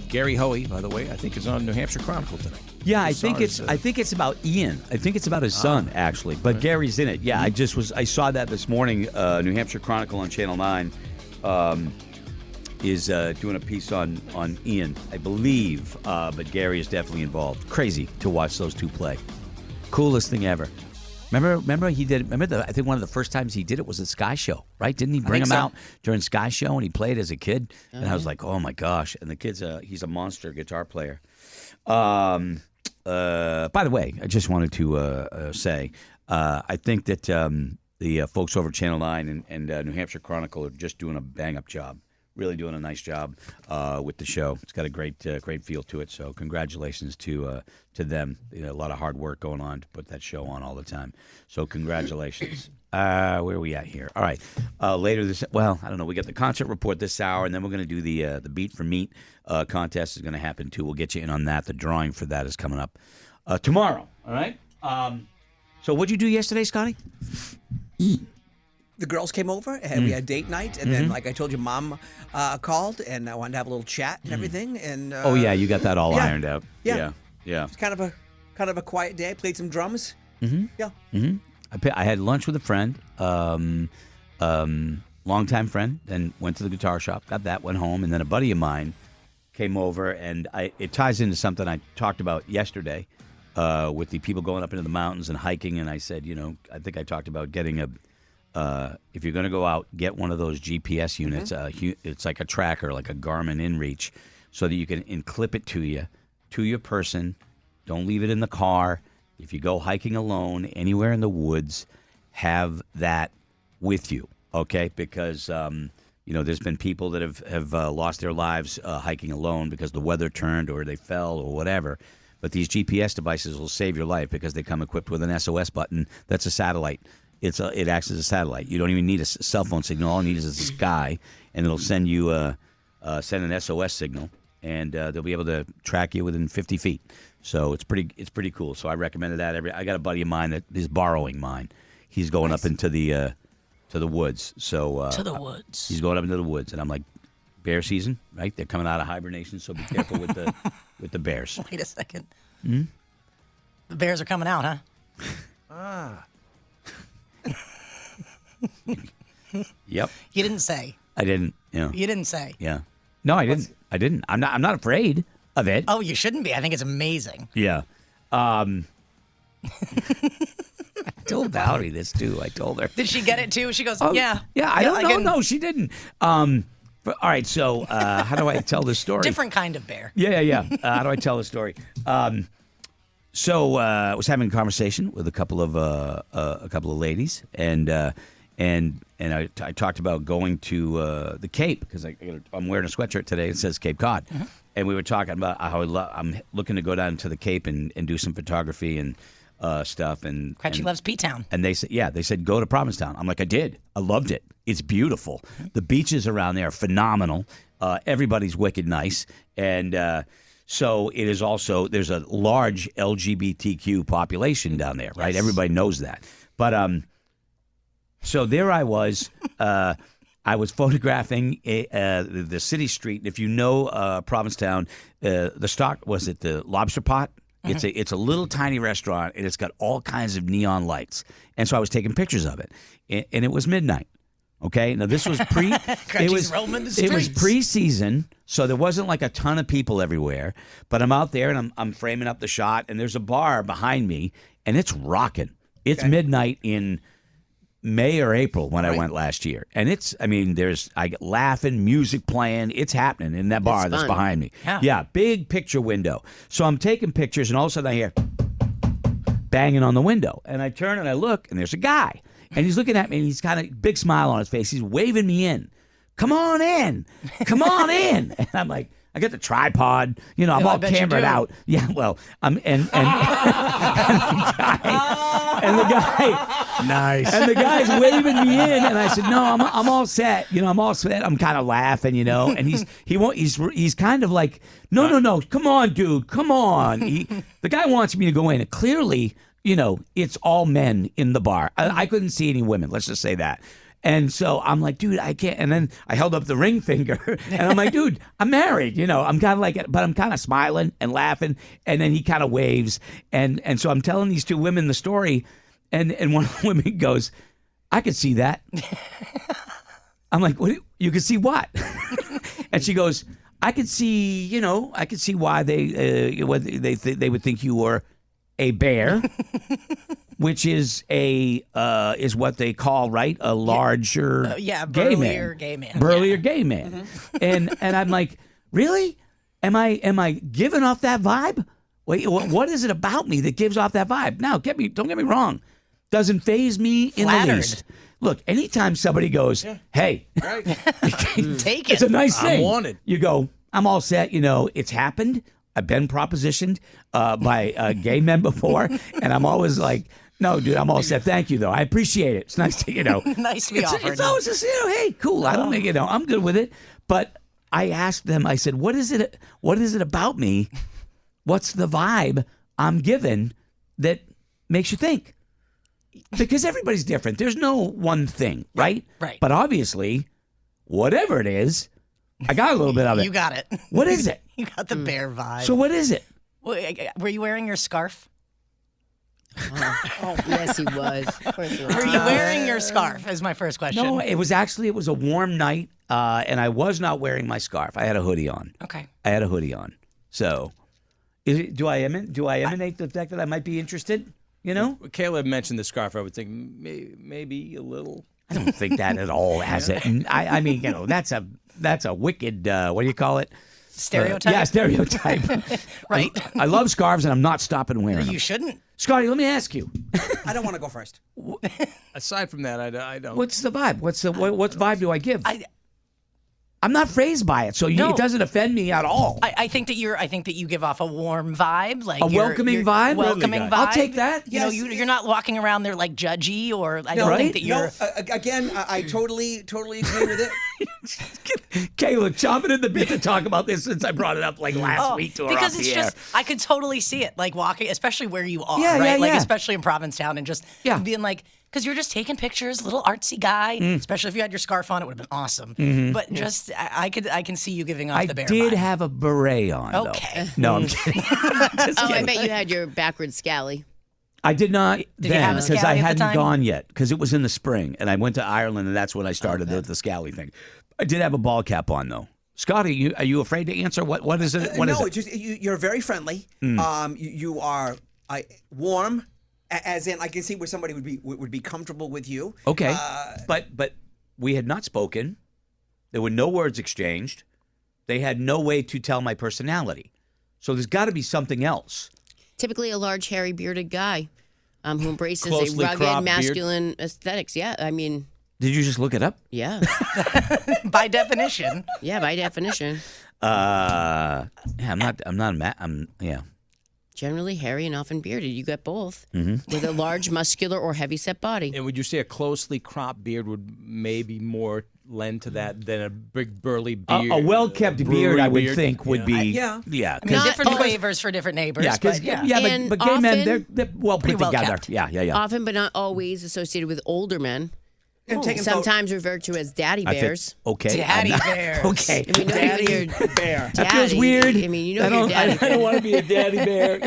Gary Hoey, by the way, I think is on New Hampshire Chronicle tonight. Yeah, I think it's about Ian. I think it's about his son actually, but Gary's in it. Yeah, I saw that this morning. New Hampshire Chronicle on Channel 9 is doing a piece on Ian, I believe, but Gary is definitely involved. Crazy to watch those two play. Coolest thing ever. Remember he did. I think one of the first times he did it was at Sky Show, right? Didn't he bring him out during Sky Show and he played as a kid? And I was like, oh my gosh! And the kid's he's a monster guitar player. By the way, I just wanted to say I think that the folks over Channel 9 and New Hampshire Chronicle are just doing a bang up job. Really doing a nice job with the show. It's got a great feel to it. So congratulations to them. A lot of hard work going on to put that show on all the time. So congratulations. Where are we at here? All right. Later this, I don't know. We got the concert report this hour, and then we're going to do the Beat for Meat contest is going to happen too. We'll get you in on that. The drawing for that is coming up tomorrow. All right. So what'd you do yesterday, Scotty? The girls came over, and we had date night, and then, like I told you, Mom called, and I wanted to have a little chat and everything. And oh yeah, you got that all ironed out. Yeah. It's kind of a quiet day. I played some drums. Yeah. I had lunch with a friend, longtime friend, then went to the guitar shop, got that, went home, and then a buddy of mine came over, and it ties into something I talked about yesterday with the people going up into the mountains and hiking, and I said, I think I talked about getting if you're going to go out, get one of those GPS units. It's like a tracker, like a Garmin InReach, so that you can clip it to your person. Don't leave it in the car. If you go hiking alone, anywhere in the woods, have that with you, okay? Because, there's been people that have lost their lives hiking alone because the weather turned or they fell or whatever. But these GPS devices will save your life because they come equipped with an SOS button. That's a satellite. It acts as a satellite. You don't even need a cell phone signal. All you need is the sky, and it'll send you send an SOS signal, and they'll be able to track you within 50 feet. So it's pretty cool. So I recommended that. I got a buddy of mine that is borrowing mine. He's going up into the woods. So to the woods. He's going up into the woods, and I'm like, bear season, right? They're coming out of hibernation, so be careful with the bears. Wait a second. The bears are coming out, huh? Yep. You didn't say. I didn't. You didn't say. Yeah. No, I didn't. I'm not afraid of it. Oh, you shouldn't be. I think it's amazing. Yeah. I told Valerie this too. I told her. Did she get it too? She goes, yeah. Yeah. I don't know. No, she didn't. But, all right. So how do I tell this story? Different kind of bear. Yeah. How do I tell the story? So I was having a conversation with a couple of ladies, and I talked about going to the Cape because I'm wearing a sweatshirt today. It says Cape Cod, and we were talking about how I'm looking to go down to the Cape and do some photography and stuff. And Cratchy loves P-Town. And they said go to Provincetown. I'm like, I did. I loved it. It's beautiful. The beaches around there are phenomenal. Everybody's wicked nice, and so it is also, there's a large LGBTQ population down there, right? Yes. Everybody knows that. But so there I was. I was photographing the city street. If you know Provincetown, the Lobster Pot? It's a little tiny restaurant, and it's got all kinds of neon lights. And so I was taking pictures of it, and it was midnight. Okay, now this was it was pre-season, so there wasn't like a ton of people everywhere. But I'm out there and I'm framing up the shot, and there's a bar behind me, and it's rocking. It's midnight in May or April when I went last year, and I get laughing, music playing, it's happening in that bar that's behind me. Yeah, big picture window. So I'm taking pictures, and all of a sudden I hear banging on the window, and I turn and I look, and there's a guy. And he's looking at me, and he's got a big smile on his face. He's waving me in. Come on in. Come on in. And I'm like, I got the tripod. I'm all cambered out. Yeah, well, and the guy, nice. And the guy's waving me in, and I said, no, I'm all set. I'm all set. I'm kind of laughing, And he's kind of like, no, come on, dude, come on. The guy wants me to go in, and clearly, it's all men in the bar. I couldn't see any women. Let's just say that. And so I'm like, dude, I can't. And then I held up the ring finger, and I'm like, dude, I'm married. I'm kind of like, but I'm kind of smiling and laughing. And then he kind of waves, and so I'm telling these two women the story, and one of the women goes, I could see that. I'm like, what? You could see what? And she goes, I could see, I could see why they would think you were a bear, which is is what they call, right, a larger burlier gay man. Burlier gay man. And I'm like, really? Am I giving off that vibe? Wait, what is it about me that gives off that vibe? Now, don't get me wrong. Doesn't faze me in the least. Look, anytime somebody goes, hey, Right. Take it. it's a nice thing. I'm wanted. You go, I'm all set. It's happened. I've been propositioned by gay men before, and I'm always like, no, dude, I'm all set. Thank you, though. I appreciate it. It's nice to, Nice to be offered. It's always just, hey, cool. I don't make I'm good with it. But I asked them, I said, what is it about me? What's the vibe I'm given that makes you think? Because everybody's different. There's no one thing, right? Right. But obviously, whatever it is, I got a little bit of it. You got it. What is it? You got the bear vibe. So what is it? Were you wearing your scarf? Oh, yes, he was. Of course he was. Were you wearing your scarf? Is my first question. No, it was a warm night, and I was not wearing my scarf. I had a hoodie on. Okay. I had a hoodie on. So, do I emanate the fact that I might be interested? Caleb mentioned the scarf. I would think maybe a little. I don't think that at all has it. I mean, that's a wicked. What do you call it? Stereotype? Yeah, stereotype. Right. I love scarves, and I'm not stopping wearing them. You shouldn't. Scotty, let me ask you. I don't want to go first. Aside from that, I don't. What's the vibe? What vibe do I give? I, I'm not phrased by it, so No. it doesn't offend me at all. I think that you give off a warm vibe, like A welcoming vibe? Welcoming Really, vibe. I'll take that. You know, Yes. you're not walking around there like judgy, or I No, don't right? think that you're. No, again, I totally agree with it. Kayla chomping at the bit to talk about this since I brought it up like last Oh, week to her because off it's the air. just I could totally see it, like walking, especially where you are, Yeah, right? yeah, Like yeah. especially in Provincetown, and just Yeah. being like, because you're just taking pictures, little artsy guy. Especially if you had your scarf on, it would have been awesome. But just I can see you giving off I the bear did vibe. have a beret on, Okay. though. No, I'm kidding. Just Oh, I kidding. bet you had your backwards scally. I did not Did you then have a because I scally at the hadn't time? gone yet because it was in the spring and I went to Ireland and that's when I started the scally thing. I did have a ball cap on though. Scotty, are you afraid to answer? What is it? What is no, it? it's just you're very friendly. You are warm, as in I can see where somebody would be comfortable with you. Okay, but we had not spoken. There were no words exchanged. They had no way to tell my personality. So there's got to be something else. Typically a large, hairy, bearded guy who embraces a Closely rugged, cropped beard. masculine aesthetics. Yeah, I mean, Did you just look it up? yeah. By definition. Yeah, by definition. Yeah, I'm not. Yeah. Generally hairy and often bearded. You got both. Mm-hmm. With a large, muscular, or heavy-set body. And would you say a closely cropped beard would maybe more lend to that than a big burly beard? A well-kept brewery beard, I would beard? think, would be. Yeah. Yeah. I mean, Not- different oh, flavors for different neighbors. Yeah, but yeah. And but gay men, often- they're well put Pretty well together. kept. Yeah. Often, but not always, associated with older men. And taking photos. Sometimes referred to as daddy I think- bears. okay. Daddy I'm not- bears. Okay. I mean, no, Daddy you're bear. That feels weird. I mean, you know I you're don't, daddy. I don't want to be a daddy bear.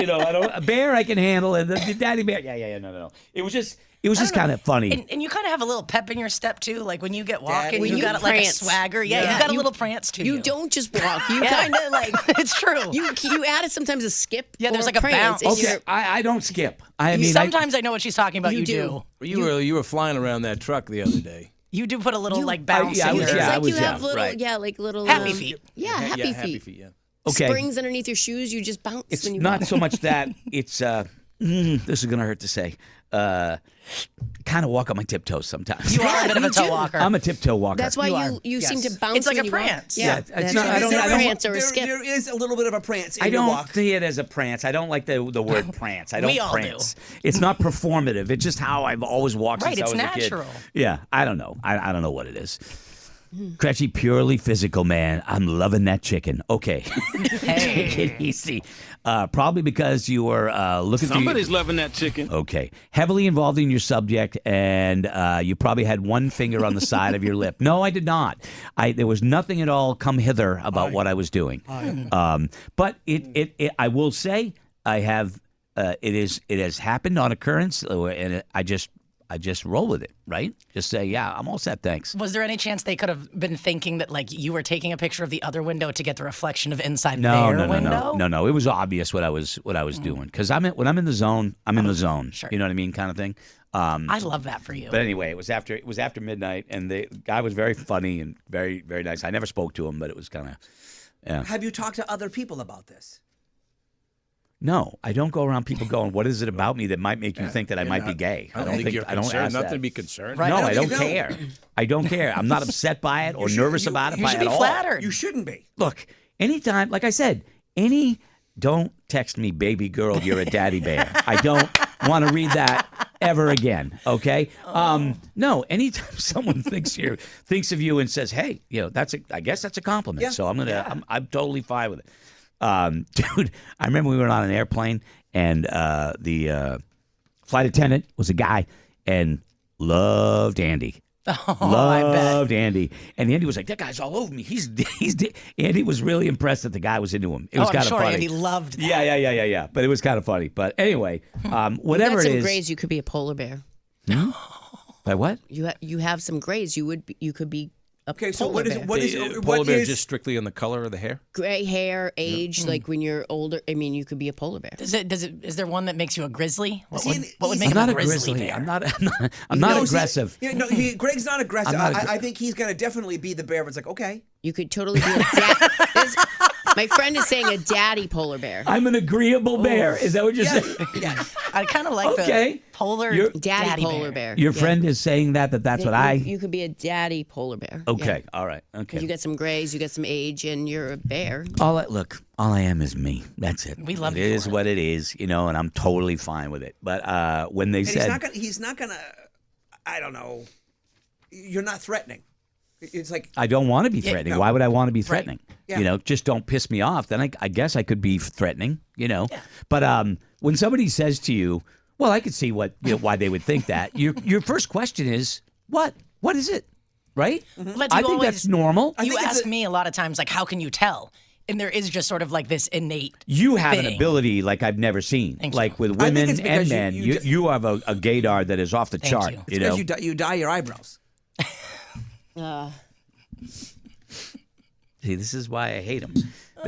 A bear I can handle, and the daddy bear. Yeah. No. It was just kind of funny. And you kind of have a little pep in your step too, like when you get walking, Daddy. you You got like a prance. swagger. Yeah, Yeah. you got a little prance to you. You don't just walk. You Yeah. kind of like It's true. you added sometimes a skip. Yeah, there's or like a prance bounce. in Okay, your- I don't skip. I You- mean, sometimes I know what she's talking about. You You, do. do. You were flying around that truck the other day. You do put a little You- like bounce yeah, I in was- there. It's yeah, I like was you have young, little, right. like little Happy feet. Yeah, happy happy feet. feet. Yeah. okay. Springs underneath your shoes. You just bounce It's when you not walk. so much that. It's this is gonna hurt to say. Kind of walk on my tiptoes sometimes. You are a bit of a You toe do. walker. I'm a tiptoe walker. That's why You are. you seem Yes. to bounce. It's like when a you walk. prance. Yeah, Yeah, it's that's not- right. I don't- It's I a don't- prance or a There- skip. There is a little bit of a prance in I your don't walk. see it as a prance. I don't like the word prance. I don't We all do. prance. It's not performative. It's just how I've always walked Right, since it's I was a kid. natural. Yeah, I don't know. I don't know what it is. Cretchy, purely physical, man. I'm loving that chicken. Okay. Hey. Take it easy. Probably because you were looking through Somebody's loving that chicken. Okay. Heavily involved in your subject, and you probably had one finger on the side of your lip. No, I did not. There was nothing at all come hither about what I was doing. But I will say, I have. It has happened on occurrence, and I just roll with it, right? Just say, yeah, I'm all set, thanks. Was there any chance they could have been thinking that like you were taking a picture of the other window to get the reflection of inside their window? No. It was obvious what I was doing, because when I'm in the zone, I'm in the zone. Sure. You know what I mean, kind of thing. I love that for you. But anyway, it was after midnight, and the guy was very funny and very, very nice. I never spoke to him, but it was kind of, yeah. Have you talked to other people about this? No, I don't go around people going, "What is it about me that might make you think that I might be gay?" I don't think you're I don't concerned. ask Nothing that. to be concerned. Right. No, I don't you care. I don't care. I'm not upset by it or nervous about it you by should it be all. flattered. You shouldn't be. Look, anytime, like I said, don't text me, baby girl, you're a daddy bear. I don't want to read that ever again. Okay. No, anytime someone thinks of you and says, "Hey, I guess that's a compliment." Yeah. So I'm totally fine with it. Dude, I remember we were on an airplane, and the flight attendant was a guy and loved Andy. Oh, I bet. Loved Andy, and Andy was like, "That guy's all over me." He's Andy was really impressed that the guy was into him. It was I'm kind of sure funny. Andy loved that. Yeah. But it was kind of funny. But anyway, whatever you got it some is. grays, you could be a polar bear. By what? You have some grays, you could be a Okay, so polar what is bear. what Polar bear is- just strictly on the color of the hair? Gray hair, age, like when you're older. I mean, you could be a polar bear. Is there one that makes you a grizzly? What would he's- make I'm him not a a grizzly grizzly. bear? I'm not No, see, aggressive. Greg's not aggressive. I'm not I think he's going to definitely be the bear. It's like, okay. You could totally be a my friend is saying a daddy polar bear. I'm an agreeable bear. Is that what you're saying? Yes. I kind of like Okay. the polar You're- Daddy polar bear. Your Yeah. friend is saying that's what I. You could be a daddy polar bear. Okay. Yeah. All right. Okay. You got some grays, you got some age, and you're a bear. All I am is me. That's it. We love it. you It is for it. what it is, and I'm totally fine with it. But when they And said, he's not going to, I don't know, you're not threatening. It's like, I don't want to be threatening. no. Why would I want to be threatening? Yeah. Just don't piss me off. Then I guess I could be threatening. But when somebody says to you, well, I could see why they would think that. Your first question is, what? What is it? Right? But I you think always- that's normal. You think it's ask me a lot of times, like, how can you tell? And there is just sort of like this innate. You have an thing. ability like I've never seen. Thank like you. with I think women it's because and you- men. you just- You have a gaydar that is off the Thank chart. you. it's because you dye your eyebrows. See, this is why I hate him.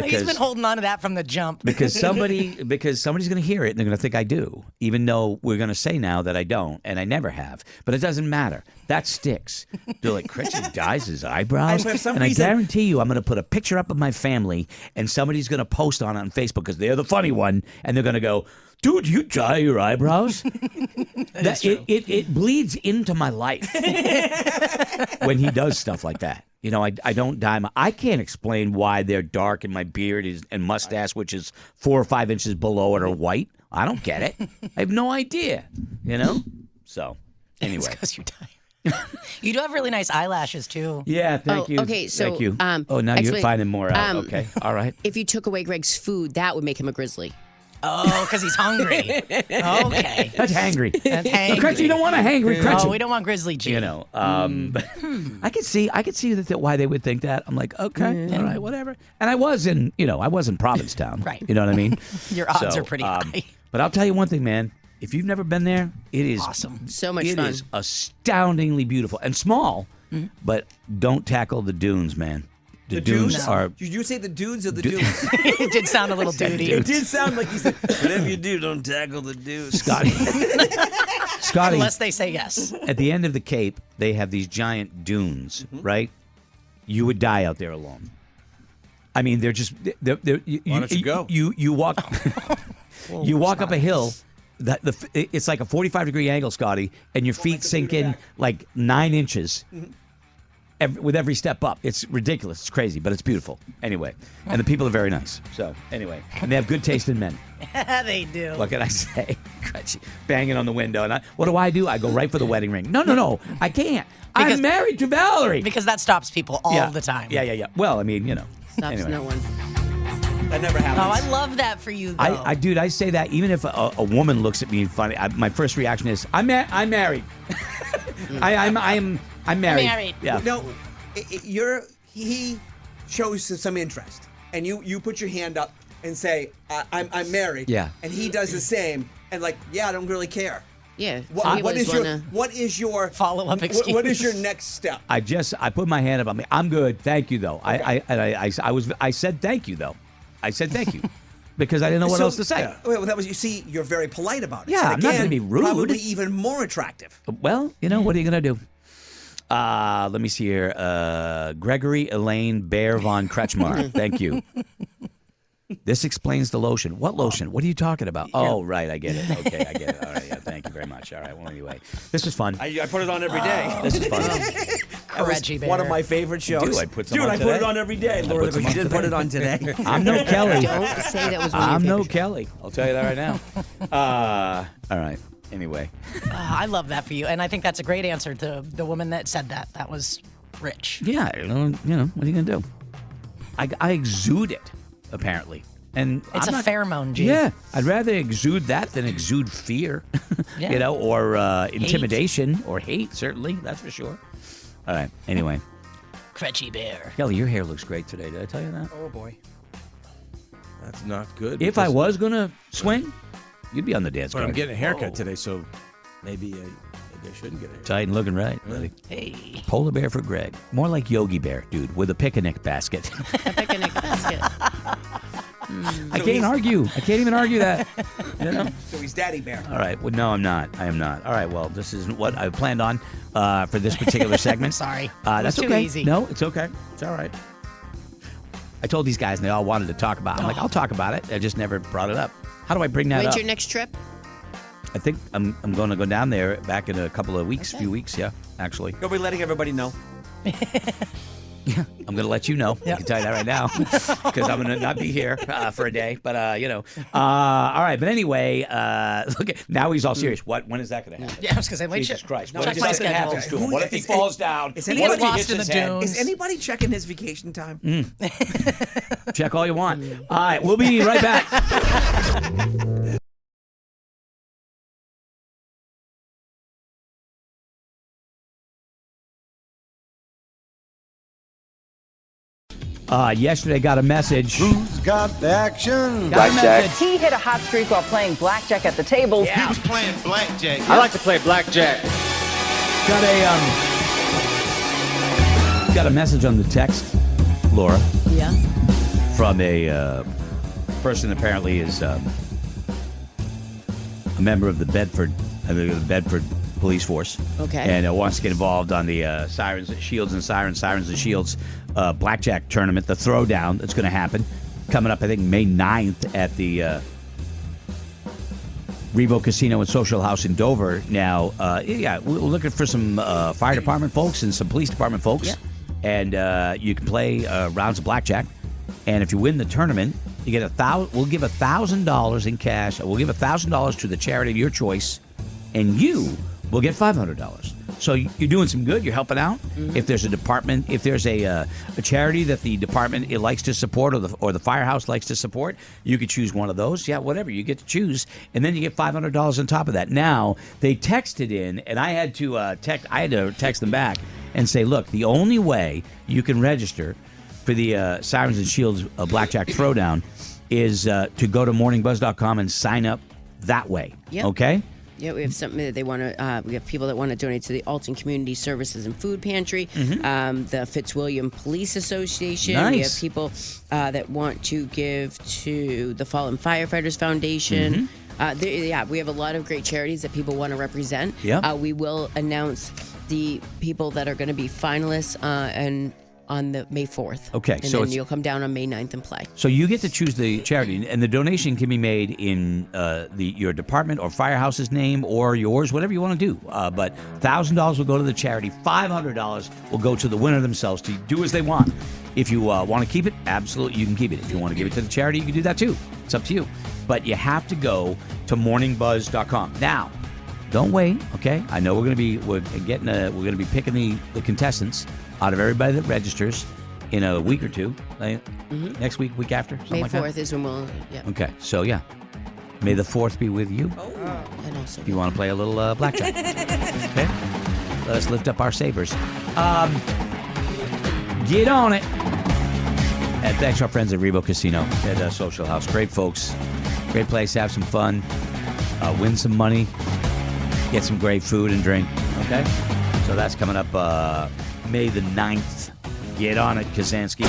He's been holding on to that from the jump. Because somebody's going to hear it and they're going to think I do, even though we're going to say now that I don't, and I never have. But it doesn't matter. That sticks. They're like, Christian dyes his eyebrows, And for some and I reason- guarantee you, I'm going to put a picture up of my family, and somebody's going to post on it on Facebook because they're the funny one, and they're going to go, "Dude, you dye your eyebrows?" It bleeds into my life when he does stuff like that. I don't dye my. I can't explain why they're dark and my beard and mustache, which is 4 or 5 inches below it, are white. I don't get it. I have no idea. So anyway, Because you die. You do have really nice eyelashes too. yeah. Thank Oh, you. okay, so, thank you. um, Oh, now you're actually, finding more out. um, Okay. All right. If you took away Greg's food, that would make him a grizzly. Oh, because he's hungry. Okay. That's hangry. That's hangry. Gretchen, you don't want a hangry Gretchen. Oh, we don't want grizzly G. But I could see that why they would think that. I'm like, okay, all right, whatever. And I was in Provincetown. Right. You know what I mean? Your odds are pretty high. But I'll tell you one thing, man. If you've never been there, it is Awesome. So much It fun. is astoundingly beautiful and small, but don't tackle the dunes, man. The dunes are. Did you say the dudes or the dudes? It did sound a little duty. It did sound like you said, whatever you do, don't tackle the dudes. Scotty. Scotty, Unless they say yes. at the end of the Cape, they have these giant dunes, right? You would die out there alone. I mean, they're just. Why don't you go? You walk. You walk up a hill. It's like a 45-degree angle, Scotty, and your feet sink in like 9 inches. with every step up. It's ridiculous. It's crazy, but it's beautiful. Anyway, and the people are very nice. So anyway, and they have good taste in men. They do. What can I say? Banging on the window. And what do? I go right for the wedding ring. No. I can't. Because- I'm married to Valerie. Because that stops people all the time. Yeah. Well, I mean, Stops anyway. no one. That never Oh, happens. I love that for you, though. Dude, I say that even if a woman looks at me funny, my first reaction is, I'm married. I'm married. married. Yeah. No, he shows some interest, and you put your hand up and say, I'm married. Yeah. And he does the same, and like, I don't really care. Yeah. What is your Follow-up What excuse. is your next step? I put my hand up. I'm good. Thank you, though. I said thank you, though. I said thank you because I didn't know what else to say. Yeah. Well, that was, you see, you're very polite about it. Yeah, So I'm not gonna again, be rude. Probably even more attractive. Well, what are you gonna do? Let me see here. Gregory Elaine Bear von Kretschmar. Thank you. This explains the lotion. What lotion? What are you talking about? Oh, right. I get it. Okay, I get it. All right. Yeah, thank you very much. All right. Well, anyway, this is fun. I put it on every day. This is fun. That was Reggie Bear. one of my favorite shows. Dude, I put some Dude, on I put today. it on every day. Laura, put some but you on did put it on today. I'm no Kelly. Don't say that was one of I'm your no favorites. Kelly. I'll tell you that right now. All right. Anyway, I love that for you. And I think that's a great answer to the woman that said that. That was rich. yeah. What are you gonna do? I exude it apparently, and It's I'm a not- pheromone, G. Yeah, I'd rather exude that than exude fear, Yeah. or intimidation or hate. Certainly, that's for sure. All right. Anyway, Cretchy Bear. Kelly, your hair looks great today. Did I tell you that? Oh boy, that's not good. If I because- was gonna swing, you'd be on the dance but card. I'm getting a haircut today, so maybe I shouldn't get a haircut. Tight and looking right, buddy. Hey. Polar bear for Greg. More like Yogi Bear, dude, with a picnic basket. A picnic basket. I can't argue. I can't even argue that. So he's Daddy Bear. All right. Well, no, I'm not. I am not. All right. Well, this isn't what I planned on for this particular segment. Sorry. That's Too okay. easy. No, it's okay. It's all right. I told these guys and they all wanted to talk about it. I'm like, I'll talk about it. I just never brought it up. How do I bring that When's up? your next trip? I think I'm going to go down there back in a couple of weeks, few weeks. Yeah, actually. You'll be letting everybody know. Yeah, I'm going to let you know. I can tell you that right now because I'm going to not be here for a day. But, all right. But anyway, look, now he's all serious. When is that going to happen? Yeah, I was going to say, wait, Jesus shit. Christ. No, What check if my something schedule. happens to him? What if he Is- falls down? is What anybody if he lost hits in his the head? dunes? Is anybody checking his vacation time? Check all you want. All right, we'll be right back. Yesterday got a message. Who's got the action? Got a message. He hit a hot streak while playing blackjack at the tables. Who's playing blackjack? I like to play blackjack. Got a message on the text, Laura, Yeah. from a person apparently is a member of the Bedford police force. Okay. And wants to get involved on the Sirens and Shields blackjack tournament, the throwdown that's going to happen coming up, I think, May 9th at the Revo Casino and Social House in Dover. Now, we're looking for some fire department folks and some police department folks. Yeah. And you can play rounds of blackjack. And if you win the tournament, you get we'll give $1,000 in cash. We'll give $1,000 to the charity of your choice, and you will get $500. So you're doing some good. You're helping out. Mm-hmm. If there's a department, if there's a charity that the department it likes to support, or the firehouse likes to support, you could choose one of those. Yeah, whatever you get to choose, and then you get $500 on top of that. Now they texted in, and I had to text them back and say, look, the only way you can register for the Sirens and Shields Blackjack Throwdown is to go to morningbuzz.com and sign up that way. Yep. Okay. Yeah, we have something that they want to. We have people that want to donate to the Alton Community Services and Food Pantry, the Fitzwilliam Police Association. We have Nice. people that want to give to the Fallen Firefighters Foundation. We have a lot of great charities that people want to represent. Yep. We will announce the people that are going to be finalists and on the May 4th. Okay, and so then it's- you'll come down on May 9th and play. So you get to choose the charity, and the donation can be made in your department or firehouse's name or yours, whatever you want to do. But $1,000 will go to the charity. $500 will go to the winner themselves to do as they want. If you want to keep it, absolutely, you can keep it. If you want to give it to the charity, you can do that too. It's up to you. But you have to go to morningbuzz.com. Now, don't wait, okay? I know we're going to be picking the contestants out of everybody that registers in a week or two. Next week after, something May like 4th is when we'll, yeah. that. Okay, so yeah. May the 4th be with you. And also, If you want to play a little blackjack. Okay? Let us lift up our sabers. Get on it. And thanks to our friends at Rebo Casino at Social House. Great folks. Great place. Have some fun. Win some money. Get some great food and drink. Okay? So that's coming up May the 9th. Get on it, Kazansky.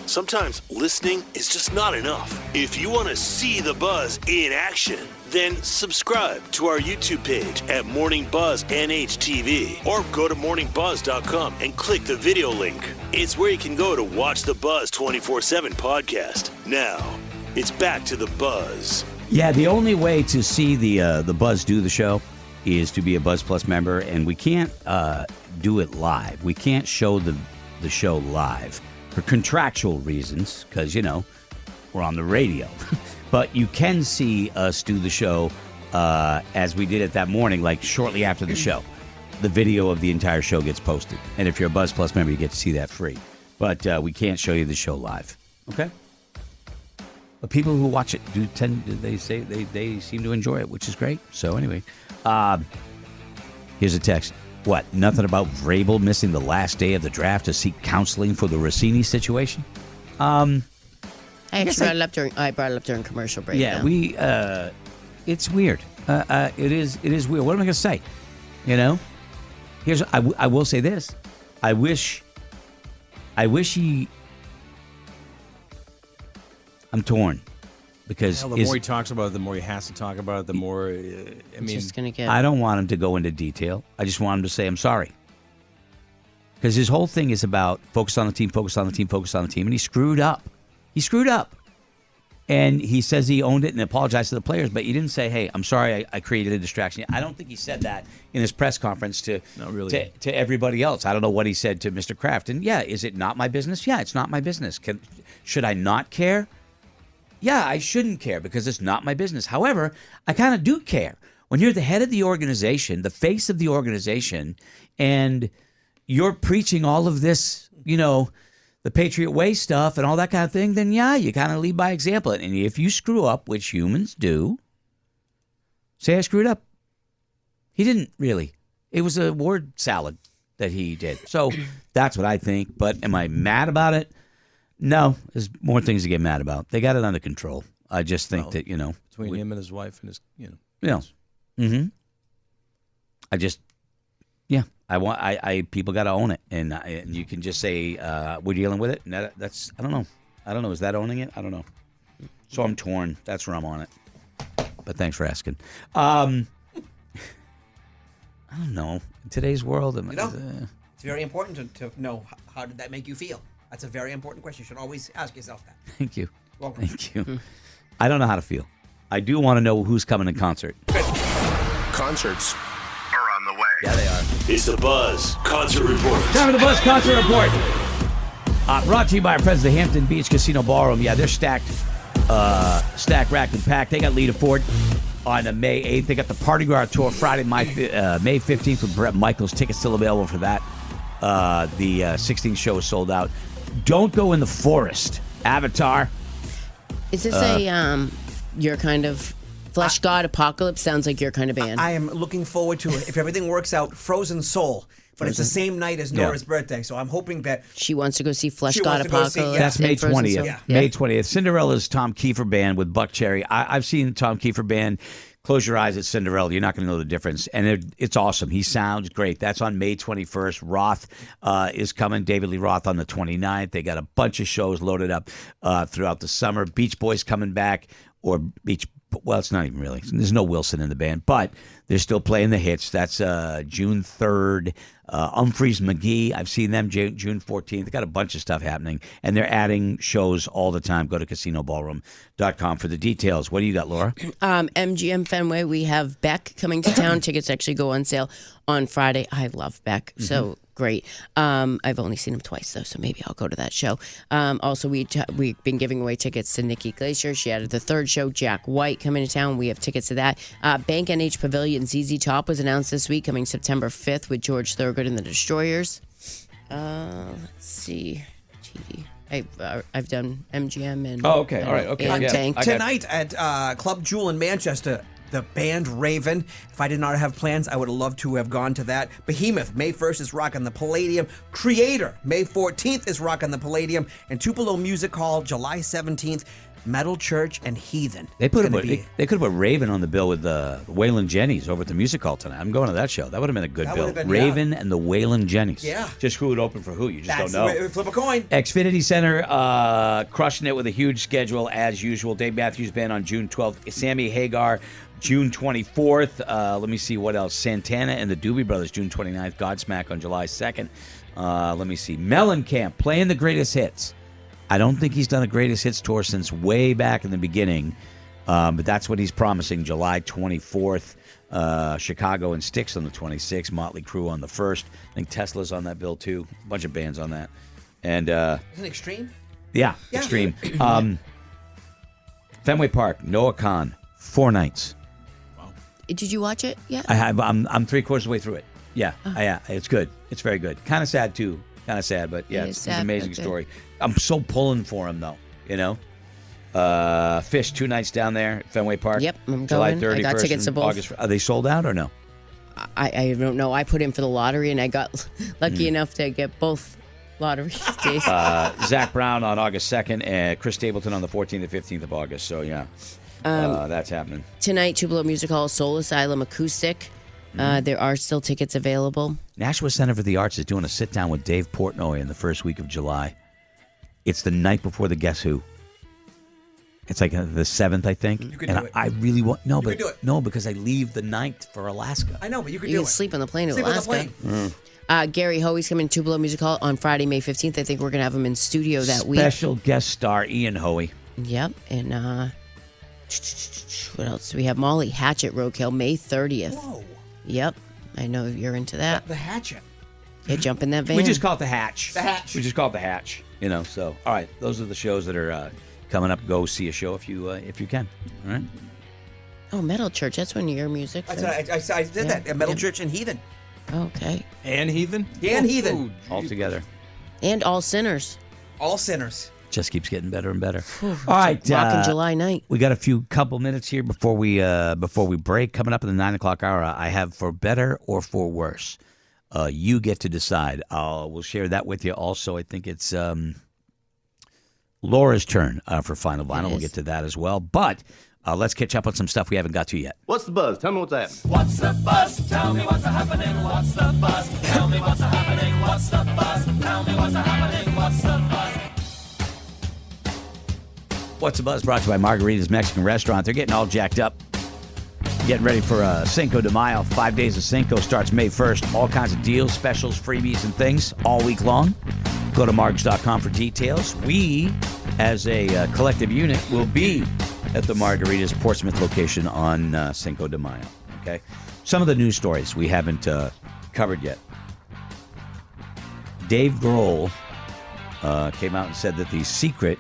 Sometimes listening is just not enough. If you want to see the buzz in action, then subscribe to our YouTube page at Morning Buzz NHTV or go to morningbuzz.com and click the video link. It's where you can go to watch the Buzz 24/7 podcast. Now, it's back to the buzz. Yeah, the only way to see the Buzz do the show is to be a Buzz Plus member, and we can't do it live. We can't show the show live for contractual reasons, because, we're on the radio. But you can see us do the show as we did it that morning, like shortly after the show. The video of the entire show gets posted. And if you're a Buzz Plus member, you get to see that free. But we can't show you the show live. Okay? But people who watch it they seem to enjoy it, which is great. So anyway, here's a text. What? Nothing about Vrabel missing the last day of the draft to seek counseling for the Rossini situation? I brought it up during commercial break. Yeah, now. It's weird. It is weird. What am I going to say? I will say this. I wish he. I'm torn because The more he talks about it, the more he has to talk about it. The more, It's just gonna get. I don't want him to go into detail. I just want him to say, I'm sorry. Because his whole thing is about focus on the team, focus on the team, focus on the team. And he screwed up. And he says he owned it and apologized to the players, but he didn't say, hey, I'm sorry I created a distraction. I don't think he said that in his press conference to everybody else. I don't know what he said to Mr. Kraft. And yeah, is it not my business? Yeah, it's not my business. Should I not care? Yeah, I shouldn't care because it's not my business. However, I kind of do care. When you're the head of the organization, the face of the organization, and you're preaching all of this, the Patriot Way stuff and all that kind of thing, then yeah, you kind of lead by example. And if you screw up, which humans do, say I screwed up. He didn't really. It was a word salad that he did. So that's what I think. But am I mad about it? No, there's more things to get mad about. They got it under control. I just think that, between him and his wife and his, Mm-hmm. People got to own it, and you can just say we're dealing with it. And that's I don't know. Is that owning it? I don't know. So I'm torn. That's where I'm on it. But thanks for asking. I don't know. In today's world, it's very important to know how did that make you feel. That's a very important question. You should always ask yourself that. Thank you. Welcome. Thank you. I don't know how to feel. I do want to know who's coming to concert. Concerts are on the way. Yeah, they are. It's the Buzz Concert Report. Time for the Buzz Concert Report. Brought to you by our friends at the Hampton Beach Casino Ballroom. Yeah, they're stacked, racked, and packed. They got Lita Ford on May 8th. They got the Party Guard Tour Friday, May 15th with Bret Michaels. Tickets still available for that. The 16th show is sold out. Don't go in the forest. Avatar. Is this your kind of Flesh God Apocalypse? Sounds like your kind of band. I am looking forward to it. If everything works out, Frozen Soul. But it's the same night as Nora's birthday, so I'm hoping that she wants to go see Flesh She God wants to go see- Apocalypse. That's May and Frozen 20th. Soul. Yeah. May 20th. Cinderella's Tom Kiefer Band with Buck Cherry. I've seen Tom Kiefer Band. Close your eyes at Cinderella. You're not going to know the difference. And it's awesome. He sounds great. That's on May 21st. Roth is coming. David Lee Roth on the 29th. They got a bunch of shows loaded up throughout the summer. Beach Boys coming back. or Beach. Well, it's not even really. There's no Wilson in the band, but they're still playing the hits. That's June 3rd. Humphreys McGee, I've seen them June 14th. They got a bunch of stuff happening, and they're adding shows all the time. Go to casinoballroom.com for the details. What do you got, Laura? MGM Fenway, we have Beck coming to town. Tickets actually go on sale on Friday. I love Beck, so great. I've only seen him twice, though, so maybe I'll go to that show. Also, we've been giving away tickets to Nikki Glacier. She added the third show, Jack White, coming to town. We have tickets to that. Bank NH Pavilion, ZZ Top was announced this week, coming September 5th with George Thorogood and the Destroyers. Let's see. Gee, I've done MGM and Oh, okay. All right. Okay. and Yeah. Bank. I got- Tonight at Club Jewel in Manchester, the band Raven. If I did not have plans, I would have loved to have gone to that. Behemoth, May 1st is rocking the Palladium. Creator, May 14th is rocking the Palladium. And Tupelo Music Hall, July 17th, Metal Church and Heathen. They could It's gonna be- have put Raven on the bill with Waylon Jennings over at the Music Hall tonight. I'm going to that show. That would have been a good That bill. would have been- Raven and the Waylon Jennings. Yeah. Just who would open for who? You just That's don't know. the way- flip a coin. Xfinity Center crushing it with a huge schedule as usual. Dave Matthews Band on June 12th. Sammy Hagar, June 24th. Let me see what else. Santana and the Doobie Brothers, June 29th. Godsmack on July 2nd. Let me see. Mellencamp playing the greatest hits. I don't think he's done a greatest hits tour since way back in the beginning, but that's what he's promising. July 24th. Chicago and Styx on the 26th. Motley Crue on the 1st. I think Tesla's on that bill too. A bunch of bands on that. And Isn't it Extreme? yeah, Yeah. Extreme. Fenway Park, Noah Khan, 4 nights. Did you watch it yet? I'm 3/4 of the way through it. Yeah, it's good. It's very good. Kind of sad too. Kind of sad, but yeah, It is it's an sad, amazing but good. story. I'm so pulling for him though. You know, Fish 2 nights down there at Fenway Park. Yep, I'm July going. I 31st got tickets to and both. August. Are they sold out or no? I don't know. I put in for the lottery and I got lucky enough to get both lottery days. Zach Brown on August 2nd and Chris Stapleton on the 14th and 15th of August. So yeah, that's happening. Tonight, Tupelo Music Hall, Soul Asylum Acoustic. There are still tickets available. Nashua Center for the Arts is doing a sit-down with Dave Portnoy in the first week of July. It's the night before the Guess Who. It's like the 7th, I think. You could and do it. I really want could do it. no, because I leave the 9th for Alaska. I know, but you could You do can it. sleep on the plane to Sleep on the Alaska. plane. Gary Hoey's coming to Tupelo Music Hall on Friday, May 15th. I think we're going to have him in studio that week. Special guest star Ian Hoey. Yep. And what else do we have? Molly Hatchet Roadkill, May 30th. Whoa, Yep. I know you're into that. the hatchet. Yeah, jump in that van. We just call it the Hatch. The Hatch. We just call it the Hatch. You know. So all right, those are the shows that are coming up. Go see a show if you can. All right. Oh, Metal Church. That's one of your music. That's what I did that. At Metal Church and Heathen. Okay. And Heathen? And Heathen. All together. And All Sinners. All sinners. Just keeps getting better and better. All right. Rockin' July night. We got a couple minutes here before we break. Coming up in the 9 o'clock hour, I have For Better or For Worse. You get to decide. We'll share that with you. Also, I think it's Laura's turn for Final Vinyl. We'll is. get to that as well. But let's catch up on some stuff we haven't got to yet. What's the buzz? Tell me what's happening. What's the buzz? Tell me what's happening. What's the buzz? Tell me what's happening. What's the buzz? Tell me what's happening. What's the buzz? What's the Buzz? Brought to you by Margarita's Mexican Restaurant. They're getting all jacked up. Getting ready for Cinco de Mayo. 5 days of Cinco starts May 1st. All kinds of deals, specials, freebies, and things all week long. Go to margs.com for details. We, as a collective unit, will be at the Margarita's Portsmouth location on Cinco de Mayo. Okay? Some of the news stories we haven't covered yet. Dave Grohl came out and said that the secret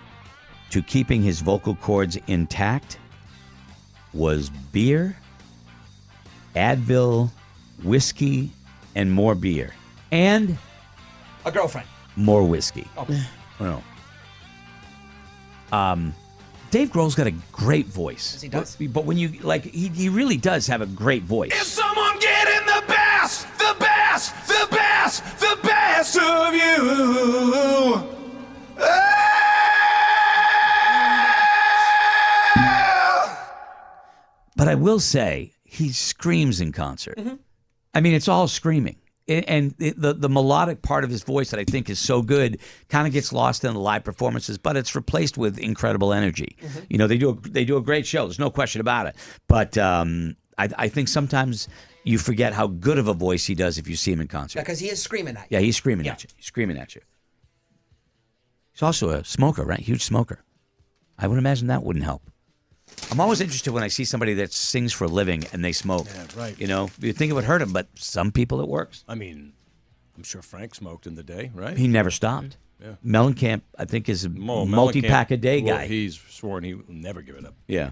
to keeping his vocal cords intact was beer, Advil, whiskey, and more beer. And A girlfriend. more whiskey. Oh. No. Dave Grohl's got a great voice. Yes, he does. But when you, like, he really does have a great voice. Is someone getting the best, the best, the best, the best of you? But I will say, he screams in concert. I mean, it's all screaming. And the melodic part of his voice that I think is so good kind of gets lost in the live performances, but it's replaced with incredible energy. You know, they do a great show. There's no question about it. But I think sometimes you forget how good of a voice he does if you see him in concert. Because he is screaming at you. Yeah, he's screaming at you. He's screaming at you. He's also a smoker, right? Huge smoker. I would imagine that wouldn't help. I'm always interested when I see somebody that sings for a living and they smoke. Yeah, right. You know, you think it would hurt him, but some people it works. I mean, I'm sure Frank smoked in the day, right? He never stopped. Yeah. Mellencamp, I think, is a Mellencamp, multi-pack a day well, guy. he's sworn he will never give it up. Yeah.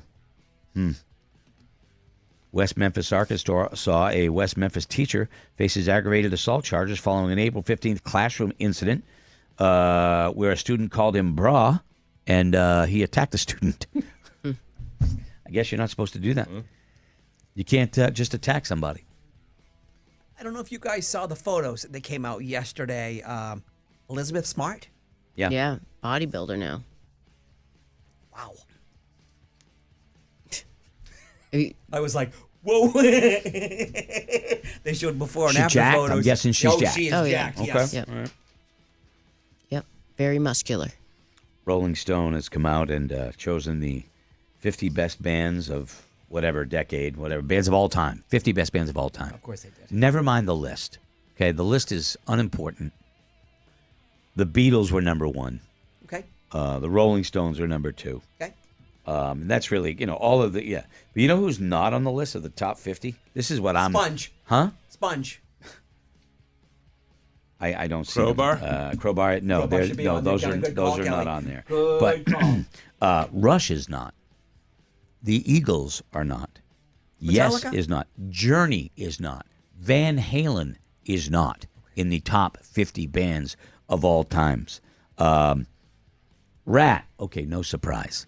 West Memphis Arkansas saw a West Memphis teacher faces aggravated assault charges following an April 15th classroom incident where a student called him bra and he attacked the student. I guess you're not supposed to do that. You can't just attack somebody. I don't know if you guys saw the photos that came out yesterday. Elizabeth Smart. Yeah. Yeah, bodybuilder now. Wow. I was like, whoa. They showed before and She after jacked? photos. I'm guessing she's oh, jacked. She is Oh, yeah. jacked, Okay. yes. Yep. Yep. Very muscular. Rolling Stone has come out and chosen the 50 best bands of whatever decade, whatever, bands of all time. 50 best bands of all time. Of course they did. Never mind the list. Okay, the list is unimportant. The Beatles were number one. Okay. The Rolling Stones are number two. Okay. And that's really, all of the, yeah. But you know who's not on the list of the top 50? This is what I'm... Sponge. Huh? Sponge. I don't see them. Crowbar? Crowbar, no, Crowbar should be on there. those Got are a good call, not Kelly. on there. Good But Rush is not. The Eagles are not. Yes Metallica? is not. Journey is not. Van Halen is not in the top 50 bands of all times. Rat, okay, no surprise.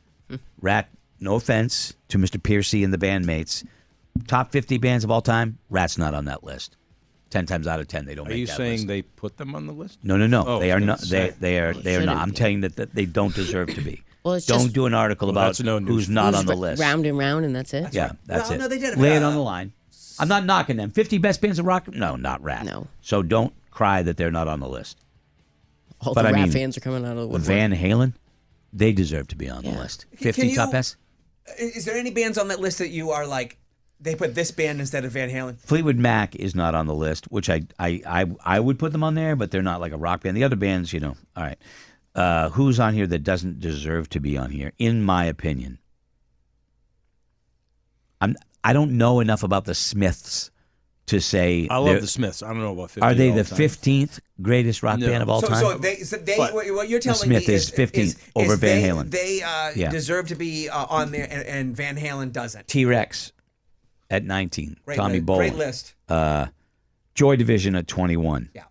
Rat, no offense to Mr. Piercy and the bandmates. Top 50 bands of all time, Rat's not on that list. 10 times out of 10, they don't Are make you that saying list. they put them on the list? No. Oh, they I are was not. gonna say. They are shouldn't not. I'm be. telling you that they don't deserve to be. Well, it's don't just- do an article Well, about that's no news who's for not me. on the list. Round and round, and that's it. Yeah, that's No, it. no, they did. Lay it on the line. I'm not knocking them. 50 best bands of rock? No, not Rat. No. So don't cry that they're not on the list. All But the I rap mean, fans are coming out of the woodwork. Van Halen, they deserve to be on the Yeah. list. Can 50 you- top best? Is there any bands on that list that you are like, they put this band instead of Van Halen? Fleetwood Mac is not on the list, which I would put them on there, but they're not like a rock band. The other bands, all right. Who's on here that doesn't deserve to be on here, in my opinion? I don't know enough about the Smiths to say. I love the Smiths. I don't know about 50. Are they all the time. 15th greatest rock No. band of all time? So they But what you're telling Smith me is 15th over Van Halen. They Yeah. deserve to be on there, and Van Halen doesn't. T-Rex at 19. Great Tommy list. Bolin. Great list. Joy Division at 21. Yeah.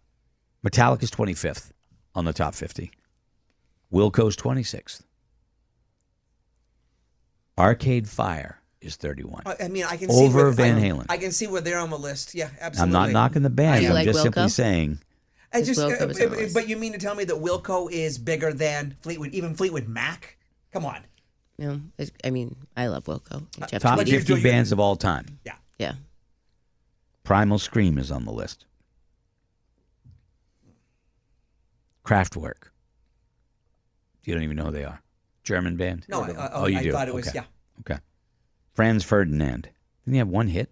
Metallica's 25th on the top 50. Wilco's 26th. Arcade Fire is 31. I mean, I can see Over where, Van I, Halen. I can see where they're on the list. Yeah, I'm absolutely. not knocking the band. Do you I'm like just simply Wilco? saying. I just, Wilco is on the list. but you mean to tell me that Wilco is bigger than Fleetwood, even Fleetwood Mac? Come on. No, I mean, I love Wilco. Jeff Top What Tweedy. do you 50 do? bands of all time. Yeah. Yeah. Primal Scream is on the list. Kraftwerk. You don't even know who they are. German band? No, you I do. thought it was, Okay. yeah. Okay. Franz Ferdinand. Didn't he have one hit?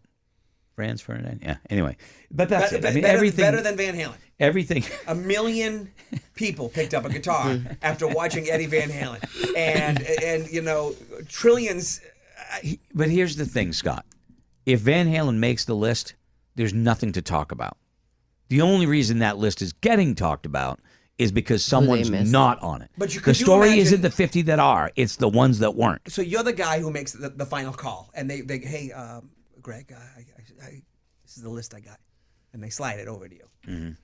Franz Ferdinand? Yeah. Anyway. But that's it. I mean, everything. better than Van Halen. Everything. 1 million people picked up a guitar after watching Eddie Van Halen, and trillions. But here's the thing, Scott. If Van Halen makes the list, there's nothing to talk about. The only reason that list is getting talked about is because someone's missed. not on it. But the could you story imagine- isn't the 50 that are. It's the ones that weren't. So you're the guy who makes the final call, and they hey, Greg, this is the list I got, and they slide it over to you,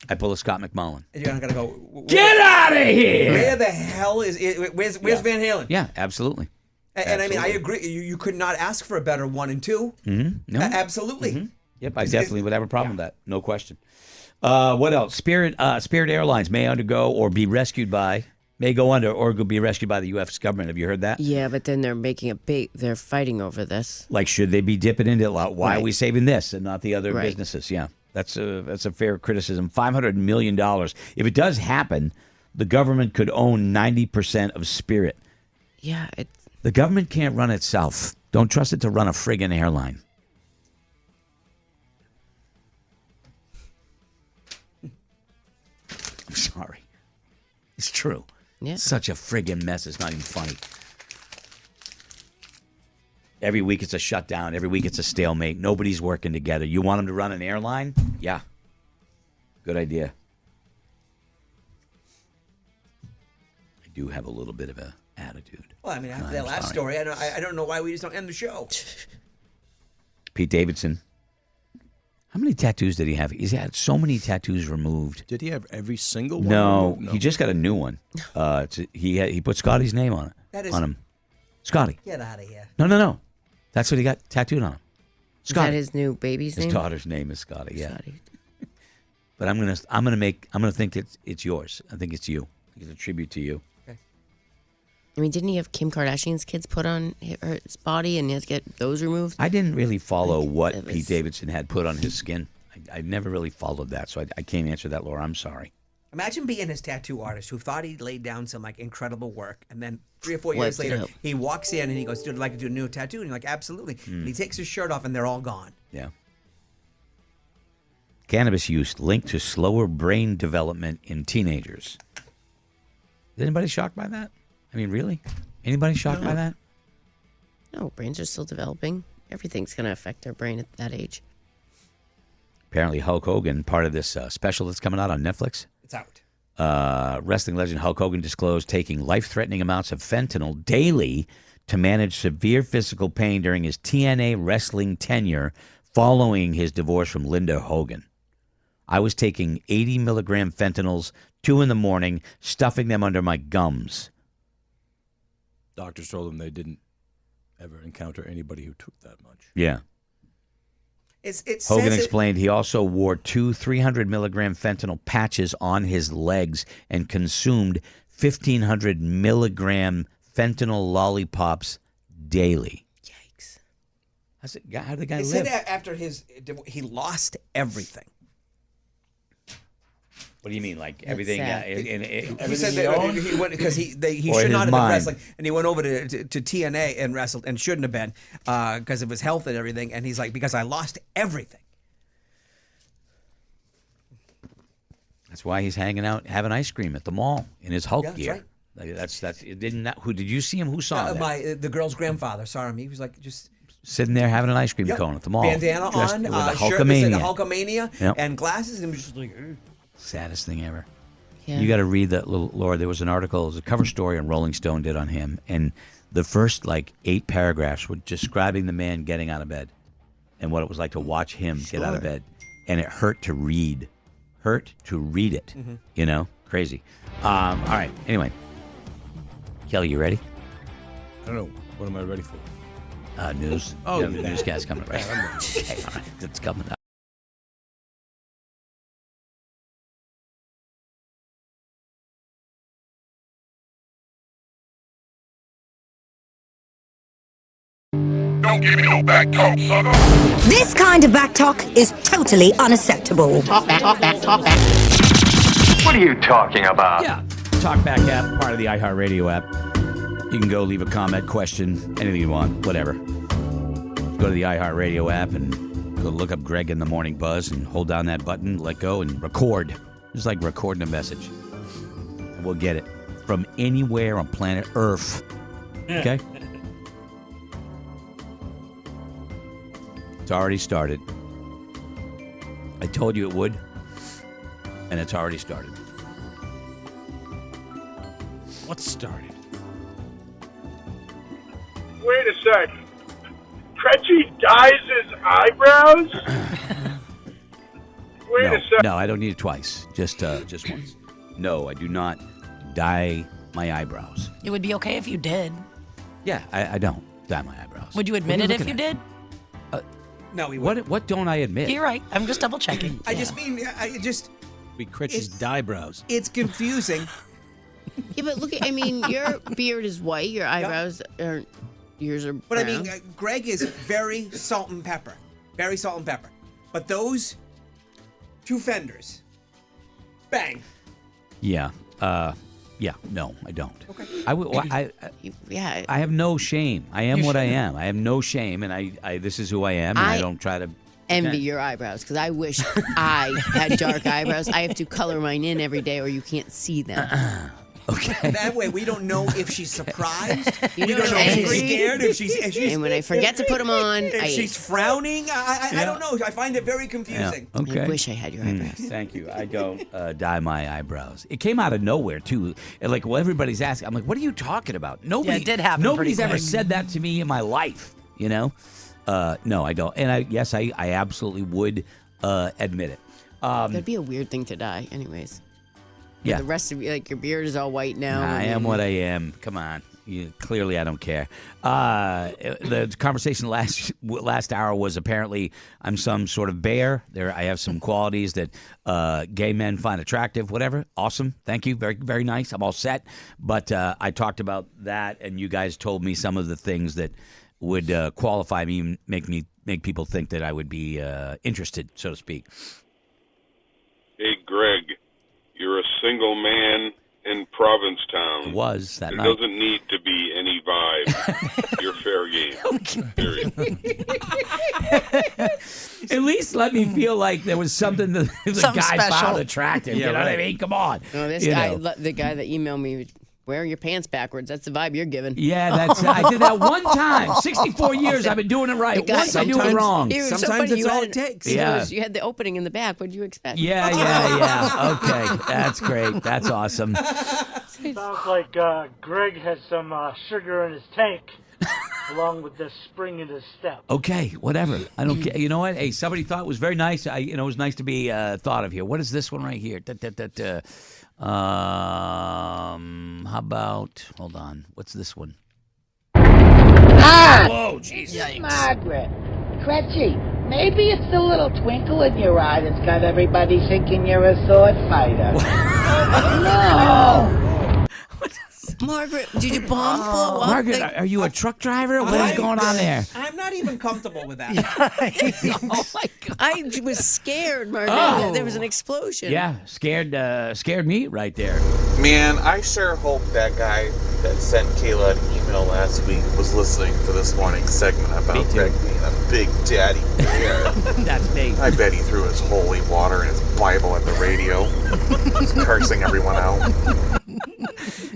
I pull a Scott McMullen. and you're not gonna go. Get out of here! Where the hell is it? Where's Van Halen? Yeah, absolutely. And I mean, I agree. You could not ask for a better 1 and 2. No. Absolutely. Yep, I definitely would have a problem with that. No question. What else? Spirit Airlines may undergo or be rescued by, may go under or be rescued by the U.S. government. Have you heard that? Yeah, but then they're fighting over this. Like, should they be dipping into, why are Right. we saving this and not the other Right. businesses? Yeah. That's a fair criticism. $500 million. If it does happen, the government could own 90% of Spirit. Yeah, The government can't run itself. Don't trust it to run a friggin' airline. I'm sorry. It's true. Yeah. Such a friggin' mess. It's not even funny. Every week it's a shutdown. Every week it's a stalemate. Nobody's working together. You want them to run an airline? Yeah. Good idea. I do have a little bit of a attitude. Well, I mean, after I'm that last sorry. story, I don't know why we just don't end the show. Pete Davidson. How many tattoos did he have? He's had so many tattoos removed. Did he have every single one? No, removed? he just got a new one. He put Scotty's name on it. That is- on him. Scotty. Get out of here. No. That's what he got tattooed on him. is that his new baby's His name? daughter's name is Scotty. Yeah. Scotty. But I'm gonna think it's yours. I think it's you. It's a tribute to you. I mean, didn't he have Kim Kardashian's kids put on his body and he has to get those removed? I didn't really follow what it was- Pete Davidson had put on his skin. I never really followed that, so I can't answer that, Laura. I'm sorry. Imagine being his tattoo artist who thought he laid down some like incredible work, and then 3 or 4 years Wiped it later, out. he walks in and he goes, "Dude, I'd like to do a new tattoo." And you're like, "Absolutely." And he takes his shirt off, and they're all gone. Yeah. Cannabis use linked to slower brain development in teenagers. Is anybody shocked by that? I mean, really? Anybody shocked by that? No, brains are still developing. Everything's going to affect their brain at that age. Apparently, Hulk Hogan, part of this special that's coming out on Netflix. It's out. Wrestling legend Hulk Hogan disclosed taking life-threatening amounts of fentanyl daily to manage severe physical pain during his TNA wrestling tenure following his divorce from Linda Hogan. I was taking 80 milligram fentanyls, 2 in the morning, stuffing them under my gums. Doctors told him they didn't ever encounter anybody who took that much. Yeah. It Hogan says explained he also wore 2 300 milligram fentanyl patches on his legs and consumed 1,500 milligram fentanyl lollipops daily. Yikes. How did the guy It live? said that after he lost everything. What do you mean, like everything? sad. He said that he went because he Or should his not have been mind. wrestling, and he went over to TNA and wrestled and shouldn't have been because of his health and everything. And he's like, because I lost everything. That's why he's hanging out having ice cream at the mall in his Hulk Yeah, that's gear. right. Like, that's it didn't that, who did you see him? Who saw him? The girl's grandfather saw him. He was like just Sitting there having an ice cream yep, cone at the mall. bandana dressed on, with a shirt that said Hulkamania. Hulkamania, Yep. and glasses, and he was just like. Saddest thing ever. Yeah. You got to read that little, Laura. There was an article, it was a cover story on Rolling Stone did on him, and the first 8 paragraphs were describing the man getting out of bed and what it was like to watch him get out of bed, and it hurt to read it. You know, crazy. All right. Anyway, Kelly, you ready? I don't know. What am I ready for? News. Oh, Yeah, the that. newscast coming up. Right? Okay, all right. It's coming up. Don't give me no back talk, sucker. This kind of backtalk is totally unacceptable. What are you talking about? Yeah. Talkback app, part of the iHeartRadio app. You can go leave a comment, question, anything you want, whatever. Go to the iHeartRadio app and go look up Greg in the Morning Buzz and hold down that button, let go, and record. It's like recording a message. And we'll get it from anywhere on planet Earth. Okay? It's already started. I told you it would, and it's already started. What started? Wait a sec. Cretchy dyes his eyebrows? Wait a sec. No, I don't need it twice. Just once. No, I do not dye my eyebrows. It would be okay if you did. Yeah, I don't dye my eyebrows. Would you admit What are it if looking you at? did? No, he wouldn't. What don't I admit? You're right. I'm just double checking. I just mean, We Critch's dye brows. it's confusing. Yeah, but look at, I mean, your beard is white, your eyebrows are, yours are brown. But I mean, Greg is very salt and pepper. Very salt and pepper. But those 2 fenders. Bang. Yeah. Yeah. No, I don't. Okay. I have no shame. I am what I am. I have no shame, and I this is who I am, and I don't try to envy your eyebrows because I wish I had dark eyebrows. I have to color mine in every day, or you can't see them. Okay. That way, we don't know if she's surprised. You We don't know if she's scared. If she's And when I forget to put them on, if she's frowning. I don't know. I find it very Yeah. confusing. Okay. I wish I had your eyebrows. Thank you. I don't dye my eyebrows. It came out of nowhere too. And like, well, everybody's asking. I'm like, what are you talking about? Nobody. Yeah, it did happen Nobody's pretty ever quick. said that to me in my life. You know. No, I don't. And I absolutely would admit it. That'd be a weird thing to dye, anyways. Yeah. The rest of you, like your beard is all white now. I am what I am. Come on. Clearly, I don't care. The conversation last hour was apparently I'm some sort of bear. I have some qualities that gay men find attractive. Whatever. Awesome. Thank you. Very, very nice. I'm all set. But I talked about that, and you guys told me some of the things that would qualify me, make people think that I would be interested, so to speak. Hey, Greg, you're a single man in Provincetown. Was that there night? Doesn't need to be any vibe. You're fair game. Period. At least let me feel like there was something that the Something guy special. found attractive. Yeah, you know what I right. mean? Come on. No, this You guy, know. the guy that emailed me, wearing your pants backwards. That's the vibe you're giving. Yeah, I did that one time. 64 years I've been doing it right. The guy- Once I do it wrong. It was so Sometimes funny. it's You all had it takes. Yeah. You had the opening in the back. What did you expect? Yeah. Okay, that's great. That's awesome. Sounds like Greg has some sugar in his tank, along with the spring in his step. Okay, whatever. I don't care. You know what? Hey, somebody thought it was very nice. It was nice to be thought of here. What is this one right here? How about? Hold on. What's this one? Whoa, jeez. Margaret, Cretchy, maybe it's the little twinkle in your eye that's got everybody thinking you're a sword fighter. No! Margaret, did your bomb blow up? Margaret, are you a truck driver? What is going on there? I'm not even comfortable with that. Oh my God. I was scared, Margaret. Oh. There was an explosion. Yeah, scared me right there. Man, I sure hope that guy that sent Kayla an email last week was listening to this morning's segment about Greg being a big daddy bear. That's me. I bet he threw his holy water and his Bible at the radio, just cursing everyone out.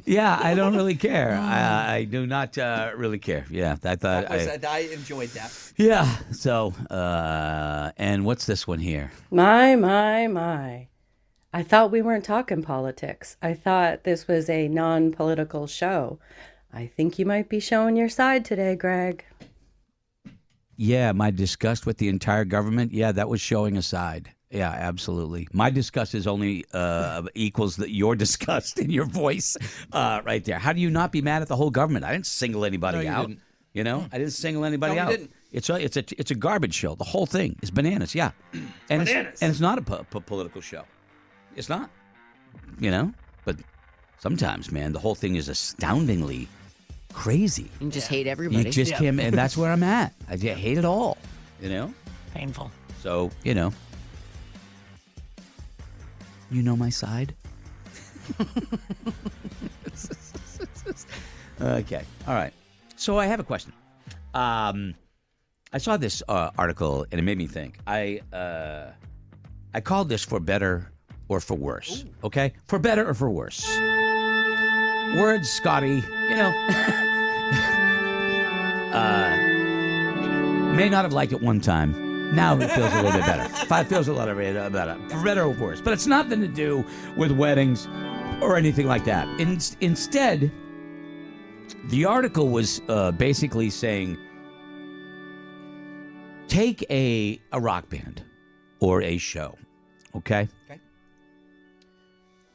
Yeah, I don't really care. I do not really care. Yeah, I thought I enjoyed that. Yeah. So, and what's this one here? My. I thought we weren't talking politics. I thought this was a non-political show. I think you might be showing your side today, Greg. Yeah, my disgust with the entire government. Yeah, that was showing a side. Yeah, absolutely. My disgust is only equals your disgust in your voice right there. How do you not be mad at the whole government? I didn't single anybody out. Didn't. You know, I didn't single anybody No, you out. didn't. It's a garbage show. The whole thing is bananas. Yeah, and it's not a political show. It's not. You know, but sometimes, man, the whole thing is astoundingly crazy. You just hate everybody. You just can't, and that's where I'm at. I just hate it all. You know, Painful. so you know. You know my side? Okay. All right. So I have a question. I saw this article and it made me think. I called this For Better or For Worse. Ooh. Okay? For better or for worse. Words, Scotty, you know. May not have liked it one time. Now it feels a little bit better. It feels a little bit better. For better or worse. But it's nothing to do with weddings or anything like that. Instead, the article was basically saying, take a rock band or a show, okay?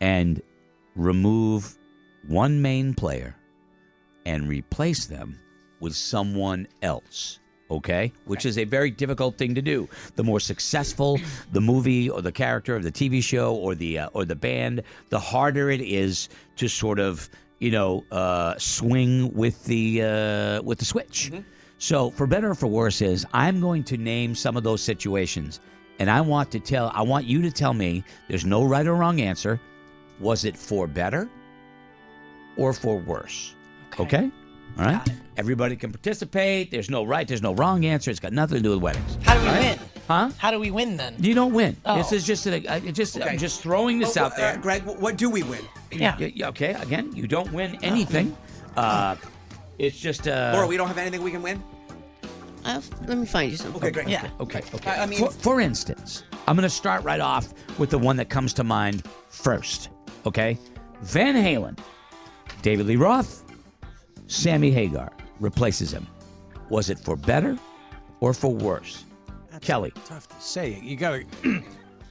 And remove one main player and replace them with someone else. Okay, which is a very difficult thing to do. The more successful the movie or the character of the TV show or the band, the harder it is to sort of swing with the switch. Mm-hmm. So for better or for worse is I'm going to name some of those situations, And I want you to tell me, there's no right or wrong answer. Was it for better or for worse? Okay? All right? Everybody can participate. There's no right, there's no wrong answer. It's got nothing to do with weddings. How do we win? Huh? How do we win then? You don't win. Oh. This is just I'm just throwing this out there. Greg, what do we win? Yeah. Okay, again, you don't win anything. It's just Laura, we don't have anything we can win? Let me find you something. Okay, great. Yeah. Okay. I mean- for instance, I'm going to start right off with the one that comes to mind first. Okay? Van Halen, David Lee Roth, Sammy Hagar replaces him. Was it for better or for worse? Kelly. Tough to say. You got to.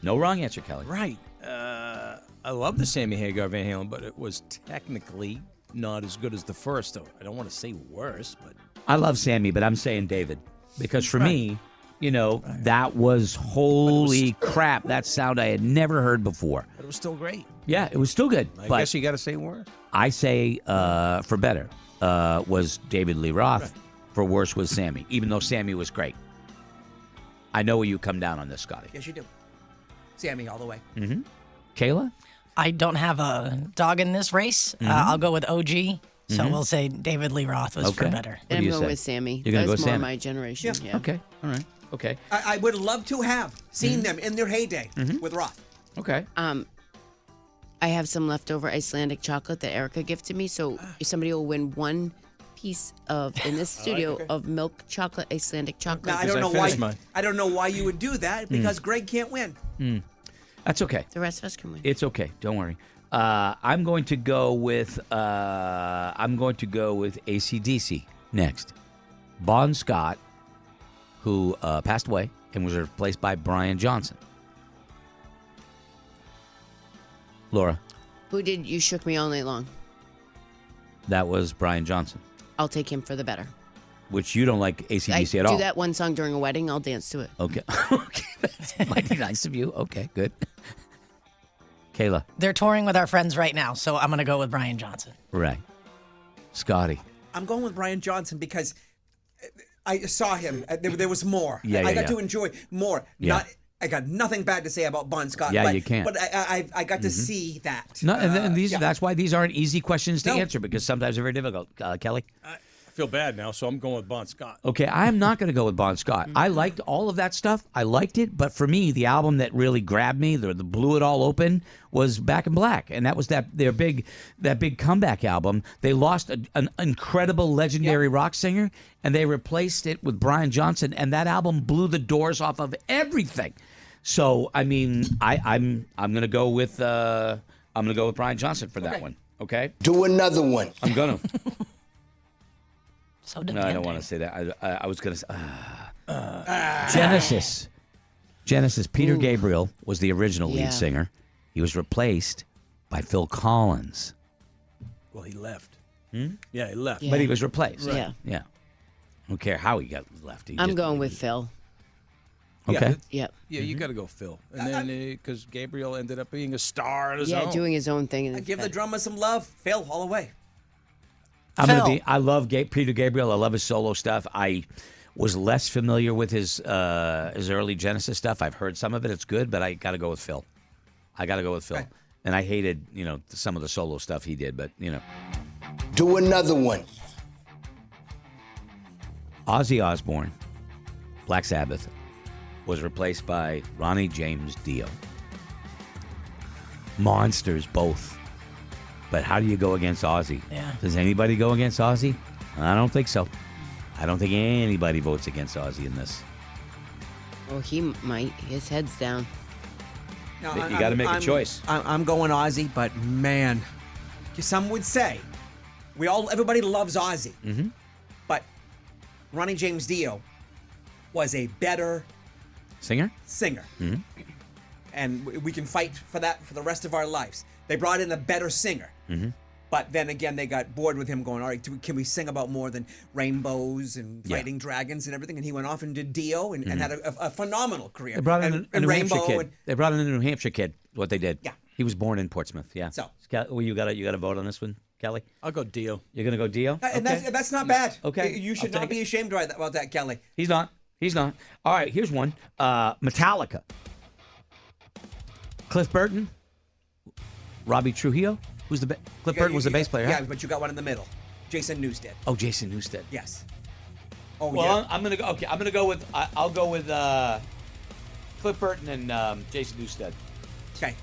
No wrong answer, Kelly. Right. I love the Sammy Hagar Van Halen, but it was technically not as good as the first. Though I don't want to say worse, but I love Sammy, but I'm saying David. Because for me, that was holy crap. That sound I had never heard before. it was still great. Yeah, it was still good. I but guess you got to say worse. I say for better was David Lee Roth. Right. For worse was Sammy, even though Sammy was great. I know where you come down on this, Scotty. Yes, you do. Sammy all the way. Mm-hmm. Kayla? I don't have a dog in this race. Mm-hmm. I'll go with OG. So we'll say David Lee Roth was for better. And I'm going with Sammy. You're going to go That's more Sammy? my generation. Yeah. Okay. All right. Okay. I would love to have seen them in their heyday with Roth. Okay. I have some leftover Icelandic chocolate that Erica gifted me, so somebody will win one piece in this studio of milk chocolate, Icelandic chocolate. Now, I don't know why you would do that because Greg can't win. That's okay. The rest of us can win. It's okay. Don't worry. I'm going to go with AC/DC next. Bon Scott, who passed away and was replaced by Brian Johnson. Laura. Who did You Shook Me All Night Long? That was Brian Johnson. I'll take him for the better. Which you don't like AC/DC at all. I do that one song during a wedding. I'll dance to it. Okay. Okay. That's mighty nice of you. Okay, good. Kayla. They're touring with our friends right now, so I'm going to go with Brian Johnson. Right. Scotty. I'm going with Brian Johnson because I saw him. There was more. Yeah, I got to enjoy more. Yeah. I got nothing bad to say about Bon Scott. Yeah, but, you can't. But I got to see that. No, and yeah. that's why these aren't easy questions to answer, because sometimes they're very difficult. Kelly? I feel bad now, so I'm going with Bon Scott. Okay, I'm not going to go with Bon Scott. I liked all of that stuff. I liked it, but for me, the album that really grabbed me, the blew it all open, was Back in Black, and that was that big comeback album. They lost an incredible, legendary rock singer, and they replaced it with Brian Johnson, and that album blew the doors off of everything. So, I mean, I'm going to go with Brian Johnson for that one. Okay. Do another one. I'm gonna. So No, I don't want to say that. I was going to say. Genesis. Peter Gabriel was the original lead singer. He was replaced by Phil Collins. Well, he left. Yeah, he left. Yeah. But he was replaced. Right. Yeah. I don't care how he got left. I'm going with Phil. Okay. Yep. Yeah, you got to go Phil. And then because Gabriel ended up being a star on his own. Yeah, doing his own thing. Give the drummer some love. Phil, all the way. I love Peter Gabriel. I love his solo stuff. I was less familiar with his early Genesis stuff. I've heard some of it. It's good, but I got to go with Phil. Okay. And I hated, some of the solo stuff he did, but, Do another one. Ozzy Osbourne, Black Sabbath, was replaced by Ronnie James Dio. Monsters, both. But how do you go against Ozzy? Yeah. Does anybody go against Ozzy? I don't think so. I don't think anybody votes against Ozzy in this. Well, he might. His head's down. No, You got to make a choice. I'm going Ozzy, but man, some would say everybody loves Ozzy, but Ronnie James Dio was a better Singer? And we can fight for that for the rest of our lives. They brought in a better singer. But then again, they got bored with him going, all right, can we sing about more than rainbows and fighting dragons and everything? And he went off and did Dio and had a phenomenal career. They brought in a New Hampshire Rainbow kid. They brought in a New Hampshire kid, what they did. Yeah. He was born in Portsmouth, yeah. So. You got to vote on this one, Kelly? I'll go Dio. You're going to go Dio? And Okay. that's not bad. Okay. You should I'll not take be ashamed about that, Kelly. He's not. He's not. All right, here's one. Metallica. Cliff Burton. Robbie Trujillo. Cliff Burton was the bass player. Yeah, huh? but you got one in the middle. Jason Newsted. Oh, Jason Newsted. Yes. Oh, Well, yeah. I'm gonna go. Okay, I'm gonna go with. I'll go with Cliff Burton and Jason Newsted. Okay.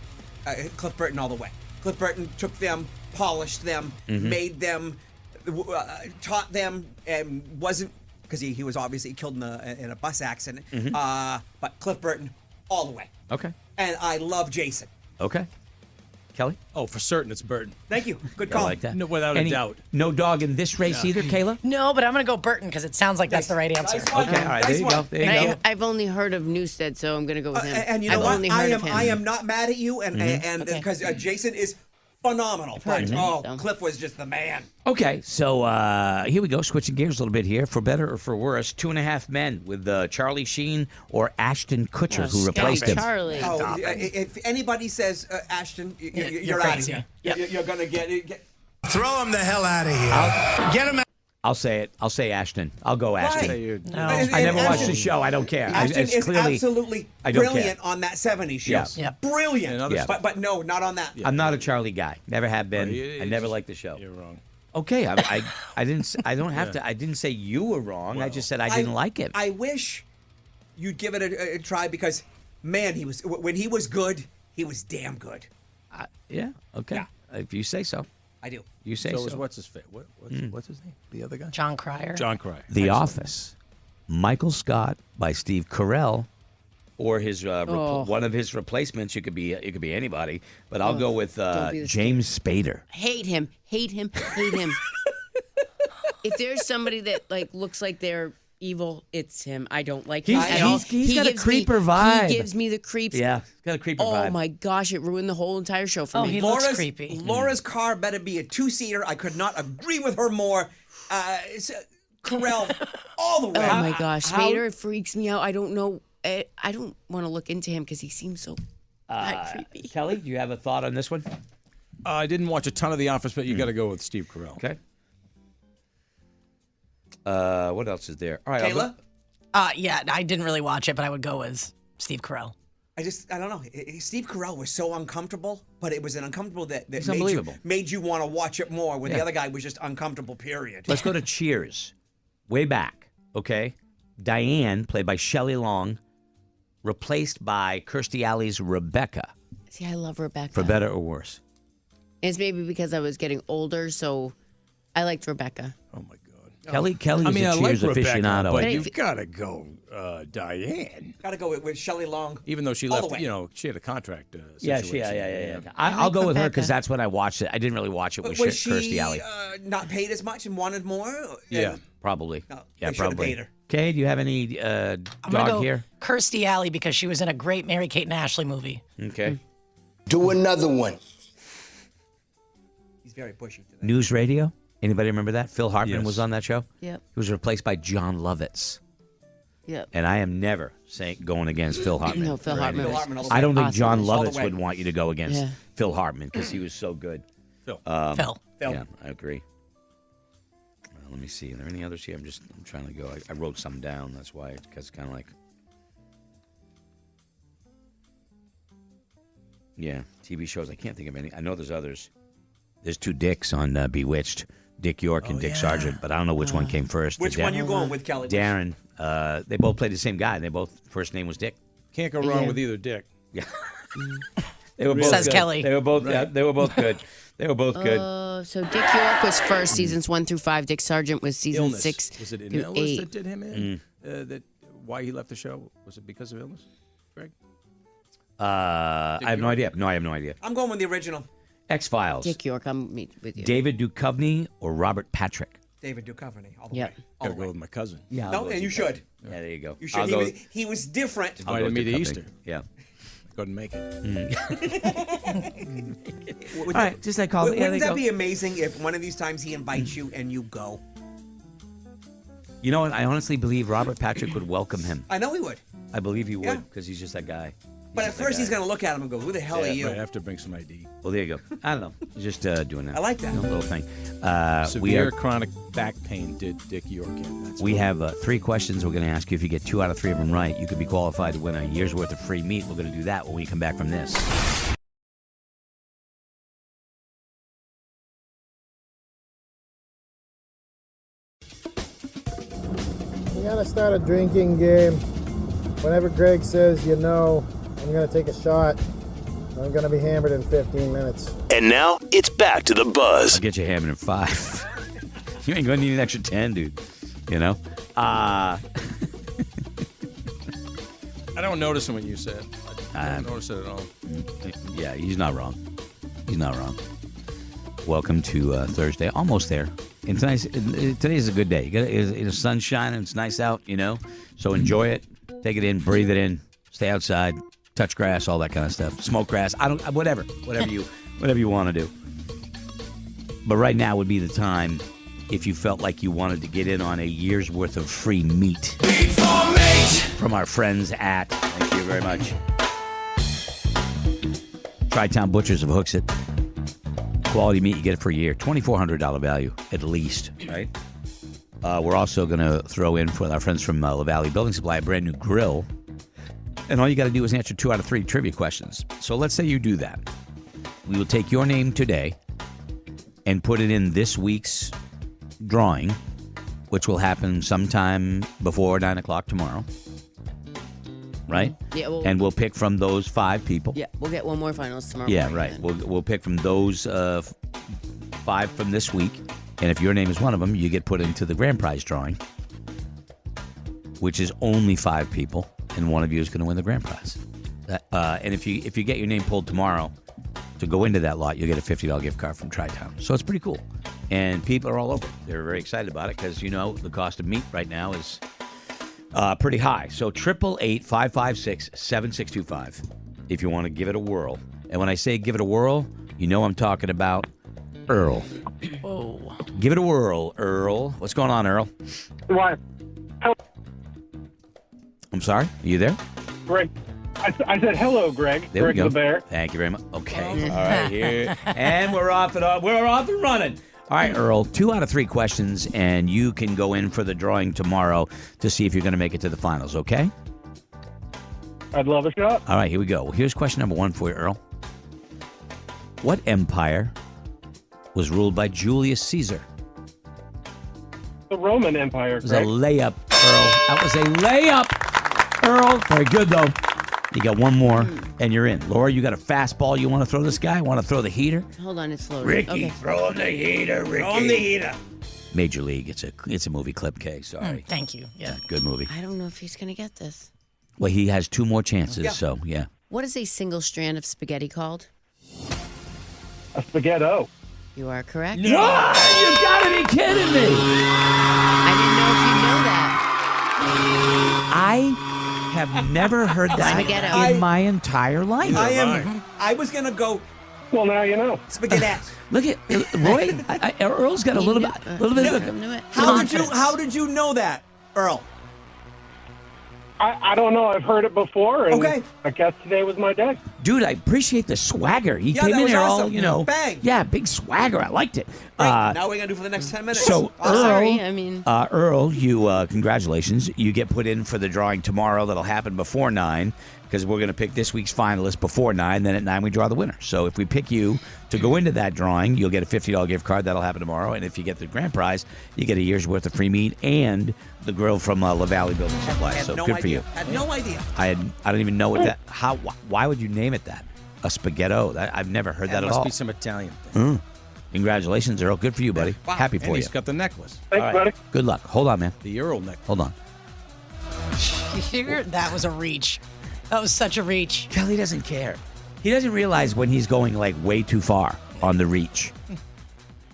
Cliff Burton all the way. Cliff Burton took them, polished them, made them, taught them, and wasn't, because he was obviously killed in a bus accident. But Cliff Burton all the way. Okay. And I love Jason. Okay. Kelly? Oh, for certain it's Burton. Thank you. Good I call. like that. No, without Any- a doubt. No dog in this race either, Kayla? No, but I'm going to go Burton because it sounds like that's the right answer. Nice one. Okay, all right, there Nice you one. go. There you go. I've only heard of Newstead, so I'm going to go with him. And you know I've what? only heard of him. I am not mad at you, and because Jason is phenomenal. But Cliff was just the man. Okay, so here we go. Switching gears a little bit here. For better or for worse, 2.5 Men with Charlie Sheen or Ashton Kutcher, who replaced him. Charlie. Oh, if anybody says Ashton, you're out of here. You're gonna get. Throw him the hell out of here. Get him out. I'll say it. I'll say Ashton. I'll go Ashton. No. I never watched the show. I don't care. Ashton It's is clearly, absolutely I don't brilliant care. on that '70s show. Yeah. Yeah. Brilliant. Yeah. But no, not on that. I'm not a Charlie guy. Never have been. I never liked the show. You're wrong. Okay, I didn't. I don't have to. I didn't say you were wrong. I just said I didn't like it. I wish you'd give it a try because, man, when he was good, he was damn good. Yeah. Okay. Yeah. If you say so. I do. You say So so. is what's his face? What's his name? The other guy? John Cryer. John Cryer. The Office. Michael Scott by Steve Carell, or his one of his replacements. It could be anybody, but I'll go with James Spader. Hate him. Hate him. Hate him. If there's somebody that looks like they're evil, it's him. I don't like him at all. He's got a gives me- creeper vibe. He gives me the creeps. Yeah, he's got a creeper vibe. Oh my gosh, it ruined the whole entire show for me. He looks creepy. Laura's car better be a 2-seater. I could not agree with her more. Carell, all the way. Oh my gosh, Spader freaks me out. I don't know. I don't want to look into him because he seems so creepy. Kelly, do you have a thought on this one? I didn't watch a ton of The Office, but you got to go with Steve Carell. Okay. What else is there? All right, I'll Kayla? Yeah, I didn't really watch it, but I would go with Steve Carell. I don't know. Steve Carell was so uncomfortable, but it was an uncomfortable that It's unbelievable. made you want to watch it more, where the Yeah. other guy was just uncomfortable, period. Let's go to Cheers. Way back, okay? Diane, played by Shelley Long, replaced by Kirstie Alley's Rebecca. See, I love Rebecca. For better or worse? It's maybe because I was getting older, so I liked Rebecca. Oh my God. Kelly I mean, is I a like Cheers Rebecca, aficionado. but you've got to go Diane. Got to go with Shelley Long. Even though she All the left, way. she had a contract Yeah, situation. I'll go with her Rebecca. because that's when I watched it. I didn't really watch it with Was Kirstie she Alley. not paid as much and wanted more? Yeah. Probably. No, Yeah, they should have probably. paid her. Kay, do you have any I'm gonna dog go here? Kirstie Alley because she was in a great Mary-Kate and Ashley movie. Okay. Do another one. He's very pushy today. News Radio. Anybody remember that? Phil Hartman Yes. was on that show. Yep. He was replaced by John Lovitz. Yep. And I am never going against Phil Hartman. No, Phil for Hartman. anything. Phil Hartman all the I don't way. think John All the Lovitz way. would want you to go against Yeah. Phil Hartman because he was so good. Phil. Phil. Yeah, I agree. Let me see. Are there any others here? I'm trying to go. I wrote some down. That's why, because it's kind of like. Yeah, TV shows. I can't think of any. I know there's others. There's two Dicks on Bewitched. Dick York and Dick Sargent, but I don't know which one came first. Which one you going with, Kelly? Darren. They both played the same guy. They both first name was Dick. Can't go wrong with either Dick. Yeah. They were both Says good. Kelly. They were both. Yeah, they were both good. They were both good. So Dick York was first, seasons 1 through 5. Dick Sargent was season Illness. 6 Was it an through illness 8. that did him in? That why he left the show? Was it because of illness, Greg? I have no idea. No, I have no idea. I'm going with the original. X-Files. Dick York, I'm with you. David Duchovny or Robert Patrick? David Duchovny, all the Yep. way. All Gotta the go way. with my cousin. Yeah. No, and you should. Yeah, there you go. You should. He was different. Oh, I didn't meet Duchovny. Easter. Yeah. Couldn't make it. Would All right, just like all. Wouldn't Yeah, there you that go. be amazing if one of these times he invites you and you go? You know what? I honestly believe Robert Patrick would welcome him. I know he would. I believe he would Yeah. because he's just that guy. But at first, he's going to look at him and go, "Who the hell are you?" Right, I have to bring some ID. Well, there you go. I don't know. Just doing that. I like that. Little thing. Severe chronic back pain did Dick York in. That's We what- have 3 questions we're going to ask you. If you get 2 out of 3 of them right, you could be qualified to win a year's worth of free meat. We're going to do that when we come back from this. We gotta start a drinking game. Whenever Greg says, I'm gonna take a shot. I'm gonna be hammered in 15 minutes. And now it's back to the buzz. I'll get you hammered in 5. You ain't going to need an extra 10, dude. I don't notice him when you said. I don't notice it at all. Yeah, he's not wrong. He's not wrong. Welcome to Thursday. Almost there. And today's a good day. The sun's shining. It's nice out, So enjoy it. Take it in. Breathe it in. Stay outside. Touch grass. All that kind of stuff. Smoke grass. Whatever you want to do. But right now would be the time if you felt like you wanted to get in on a year's worth of free meat. From our friends at, thank you very much, Tri-Town Butchers of Hooksett. Quality meat, you get it for a year. $2,400 value, at least, right? We're also going to throw in for our friends from La Valley Building Supply a brand new grill. And all you got to do is answer 2 out of 3 trivia questions. So let's say you do that. We will take your name today and put it in this week's drawing, which will happen sometime before 9 o'clock tomorrow. Right? Yeah. And we'll pick from those 5 people. Yeah, we'll get one more finals tomorrow. Yeah, morning right. We'll pick from those 5 from this week. And if your name is one of them, you get put into the grand prize drawing, which is only 5 people, and one of you is going to win the grand prize. And if you get your name pulled tomorrow to go into that lot, you'll get a $50 gift card from Tri-Town. So it's pretty cool. And people are all over it. They're very excited about it because, the cost of meat right now is pretty high. So 888-556-7625 if you want to give it a whirl. And when I say give it a whirl, I'm talking about Earl. Whoa. Give it a whirl, Earl. What's going on, Earl? What? I'm sorry? Are you there? Greg. I said hello, Greg. There Greg we go. the Bear. Thank you very much. Okay. All right, here. And we're off and running. All right, Earl, 2 out of 3 questions, and you can go in for the drawing tomorrow to see if you're going to make it to the finals, okay? I'd love a shot. All right, here we go. Well, here's question number 1 for you, Earl. What empire was ruled by Julius Caesar? The Roman Empire, It was a Greg. layup, Earl. That was a layup, Earl. Very good, though. You got one more, and you're in. Laura, you got a fastball you want to throw this guy? Want to throw the heater? Hold on, it's loading. Ricky, Okay. throw him the heater, Ricky. Throw him the heater. Major League. It's a movie clip, Kay. Sorry. Thank you. Yeah. Good movie. I don't know if he's going to get this. Well, he has 2 more chances, so yeah. What is a single strand of spaghetti called? A spaghetto. You are correct. No! You gotta be kidding me! I didn't know if you know that. I have never heard that Spaghetto. in my entire life. I was going to go Well, now you know. spaghetti. Look at Roy. Earl's got a little bit. How did you know that, Earl? I don't know. I've heard it before, and Okay. I guess today was my day. Dude, I appreciate the swagger. He Yeah, came that in was there awesome. all, Bang. Yeah, big swagger. I liked it. Right, now we're going to do for the next 10 minutes. So, Awesome. Earl, Sorry, I mean- Earl, you congratulations. You get put in for the drawing tomorrow. That'll happen before 9 because we're going to pick this week's finalist before 9. Then at 9 we draw the winner. So if we pick you to go into that drawing, you'll get a $50 gift card. That'll happen tomorrow. And if you get the grand prize, you get a year's worth of free meat and the grill from La Valley Building Supply. I had So no good idea. for you. Had no idea. I don't even know what that. Why would you name it that? A spaghetto. I've never heard that at must all. be some Italian thing. Congratulations, Earl. Good for you, buddy. Wow. Happy for and you. he's got the necklace. Thanks, All right. buddy. Good luck. Hold on, man. The Earl necklace. Hold on. That was a reach. That was such a reach. Kelly doesn't care. He doesn't realize when he's going like way too far on the reach.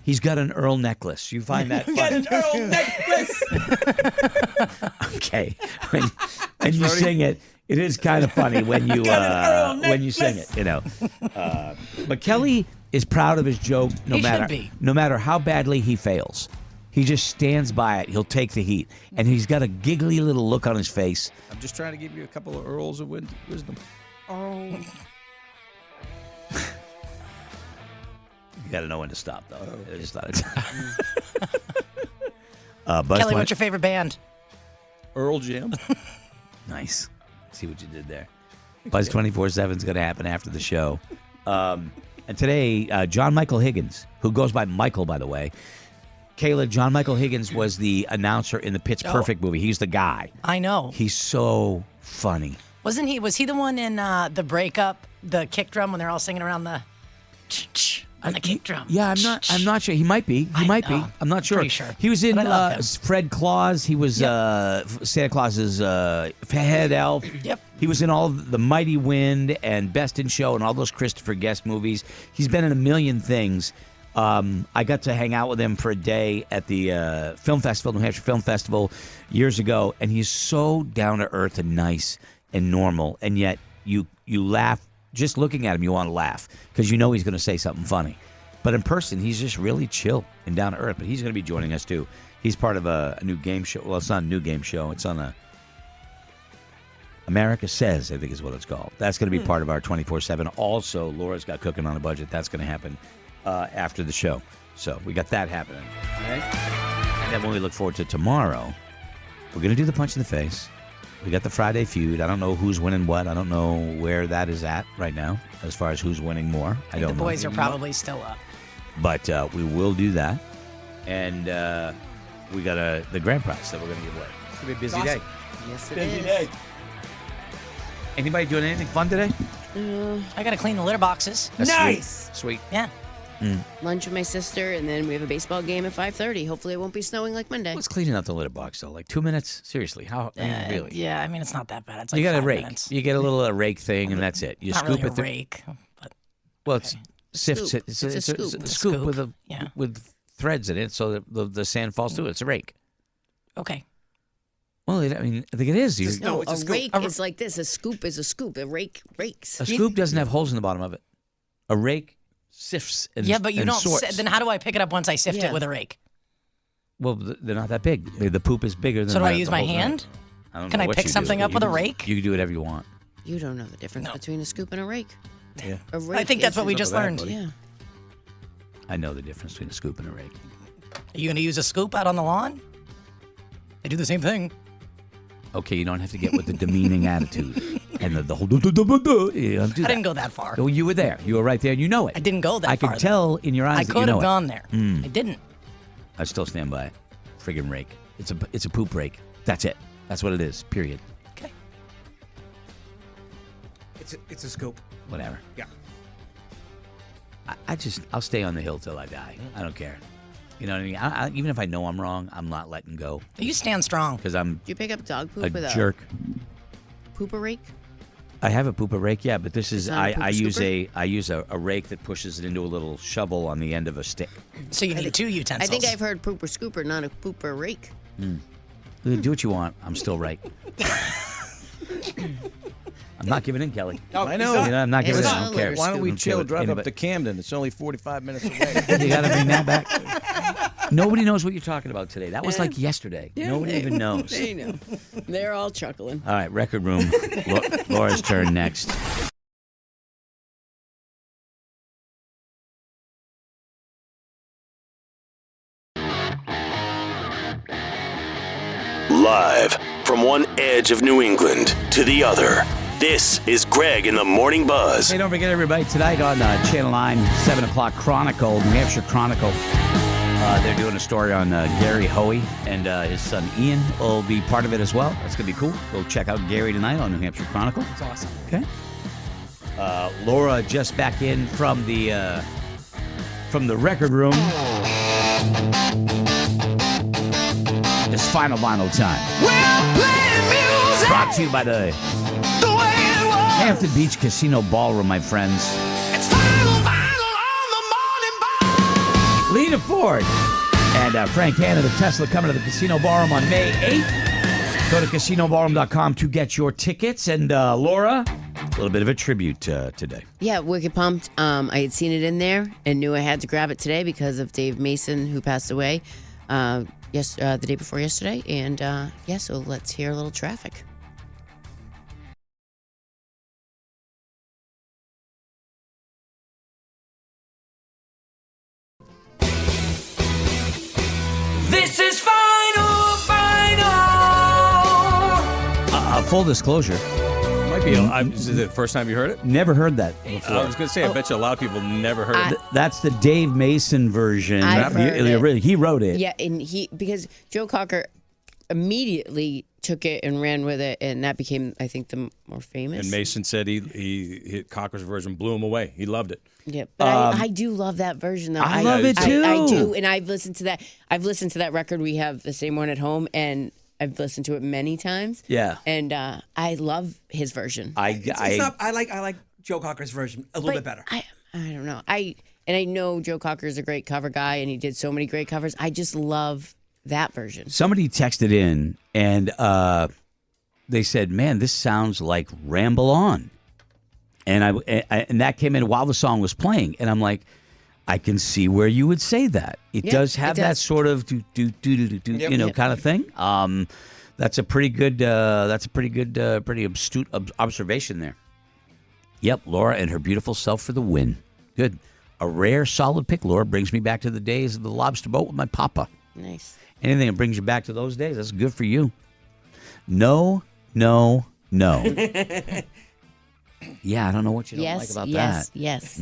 He's got an Earl necklace. You find that Got funny? an Earl necklace. Okay. When you sing it, it is kind of funny when you sing it, But Kelly is proud of his joke He should no be. matter how badly he fails. He just stands by it. He'll take the heat. And he's got a giggly little look on his face. I'm just trying to give you a couple of Earls of wisdom. Oh. You got to know when to stop, though. Okay. It's not a Buzz Kelly, what's your favorite band? Earl Jam. Nice. See what you did there. Buzz 24/7 is going to happen after the show. And today, John Michael Higgins, who goes by Michael, by the way. Kayla, John Michael Higgins was the announcer in the Pitch Perfect movie. He's the guy. I know. He's so funny. Was he the one in the breakup, the kick drum when they're all singing around the on the kick drum? Yeah, I'm not sure. He might be. I'm not sure. Pretty sure. He was in But I love him. Fred Claus. He was Santa Claus's head elf. Yep. He was in all the Mighty Wind and Best in Show and all those Christopher Guest movies. He's been in a million things. I got to hang out with him for a day at the film festival, New Hampshire Film Festival, years ago, and he's so down to earth and nice and normal, and yet you laugh. Just looking at him, you want to laugh because you know he's going to say something funny. But in person, he's just really chill and down to earth. But he's going to be joining us, too. He's part of a new game show. Well, it's not a new game show. It's on America Says, I think is what it's called. That's going to be part of our 24/7. Also, Laura's got Cooking on a Budget. That's going to happen after the show. So we got that happening. Right? And then when we look forward to tomorrow, we're going to do the Punch in the Face. We got the Friday Feud. I don't know who's winning what. I don't know where that is at right now as far as who's winning more. I don't know. The boys are probably still up. But we will do that. And we got the grand prize that we're going to give away. It's going to be a busy day. Yes, it Busy is. day. Anybody doing anything fun today? I got to clean the litter boxes. That's Nice. Sweet. Yeah. Lunch with my sister, and then we have a baseball game at 5:30. Hopefully, it won't be snowing like Monday. What's cleaning out the litter box, though? Like 2 minutes? Seriously? How? I mean, really? Yeah, I mean, it's not that bad. It's like You got a 5 rake. minutes. You get a little rake thing, and that's it. You Not scoop really it. a through- rake. But Well, it's sifts Scoop. it. It's It's a a scoop. scoop with Yeah. with threads in it, so that the sand falls through it. It's a rake. Okay. Well, I think it is. You- No, a rake is like this. A scoop is a scoop. A rake rakes. A scoop doesn't have holes in the bottom of it. A rake sifts and Yeah, but you and don't. sorts. Then how do I pick it up once I sift Yeah. it with a rake? Well, they're not that big. The poop is bigger than. So do I the use my holes in it. hand? I don't Can know I what pick you do. something up You with a can- rake? You can do whatever you want. You don't know the difference between a scoop and a rake. Yeah. A rake I think that's is- what we just learned. Yeah. I know the difference between a scoop and a rake. Are you going to use a scoop out on the lawn? They do the same thing. Okay, you don't have to get with the demeaning attitude and the whole. You don't do I that. didn't go that far. Well, you were there. You were right there, and you know it. I didn't go that I far. could tell in your eyes I that you could know have it. gone there. Mm. I didn't. I still stand by it. Friggin' rake. It's a poop rake. That's it. That's what it is. Period. It's a scoop. Whatever. Yeah. I'll stay on the hill till I die. I don't care. You know what I mean? Even if I know I'm wrong, I'm not letting go You stand strong. because I'm Do you pick up dog poop a with jerk. a pooper rake? I have a pooper rake, yeah, but this is It's not a poop I use a rake that pushes it into a little shovel on the end of a stick. So you need two utensils. I think I've heard pooper scooper, not a pooper rake. Do what you want. I'm still right. I'm not giving in, Kelly. I know. I'm not giving in. I don't care. Why don't we I don't care chill, what drive up anybody- to Camden? It's only 45 minutes away. You got to bring that back. Nobody knows what you're talking about today. That was like yesterday. Nobody even knows. They know. They're all chuckling. All right, record room. Laura's turn next. Live from one edge of New England to the other, this is Greg in the Morning Buzz. Hey, don't forget, everybody, tonight on Channel 9, 7 o'clock Chronicle, New Hampshire Chronicle. They're doing a story on Gary Hoey, and his son Ian will be part of it as well. That's going to be cool. We'll check out Gary tonight on New Hampshire Chronicle. That's awesome. Okay. Laura just back in from the record room. It's Final Vinyl time. Brought to you by the Hampton Beach Casino Ballroom, my friends. Lena Ford and Frank Hannon of Tesla coming to the Casino Ballroom on May 8th. Go to casinoballroom.com to get your tickets. And Laura, a little bit of a tribute today. Yeah, wicked pumped. I had seen it in there and knew I had to grab it today because of Dave Mason, who passed away the day before yesterday. And so let's hear a little Traffic. full disclosure, Might be. Is it the first time you heard it? never heard that before. I was going to say, I bet you a lot of people never heard it. That's the Dave Mason version. I've heard it. He wrote it. Yeah, and because Joe Cocker immediately took it and ran with it, and that became, I think, the more famous. And Mason said he hit Cocker's version, blew him away. He loved it. Yeah, but I do love that version though. I love it too. I do, and I've listened to that. I've listened to that record. We have the same one at home, and I've listened to it many times. Yeah, and I love his version. I like Joe Cocker's version a little bit better. I don't know. I know Joe Cocker is a great cover guy, and he did so many great covers. I just love that version. Somebody texted in, and they said, "Man, this sounds like Ramble On," and and that came in while the song was playing, and I'm like, I can see where you would say that. It does have that sort of kind of thing. That's a pretty good. Pretty astute observation there. Yep, Laura and her beautiful self for the win. Good, a rare, solid pick. Laura brings me back to the days of the lobster boat with my papa. Nice. Anything that brings you back to those days, that's good for you. No. Yeah, I don't know what you don't like about that. Yes.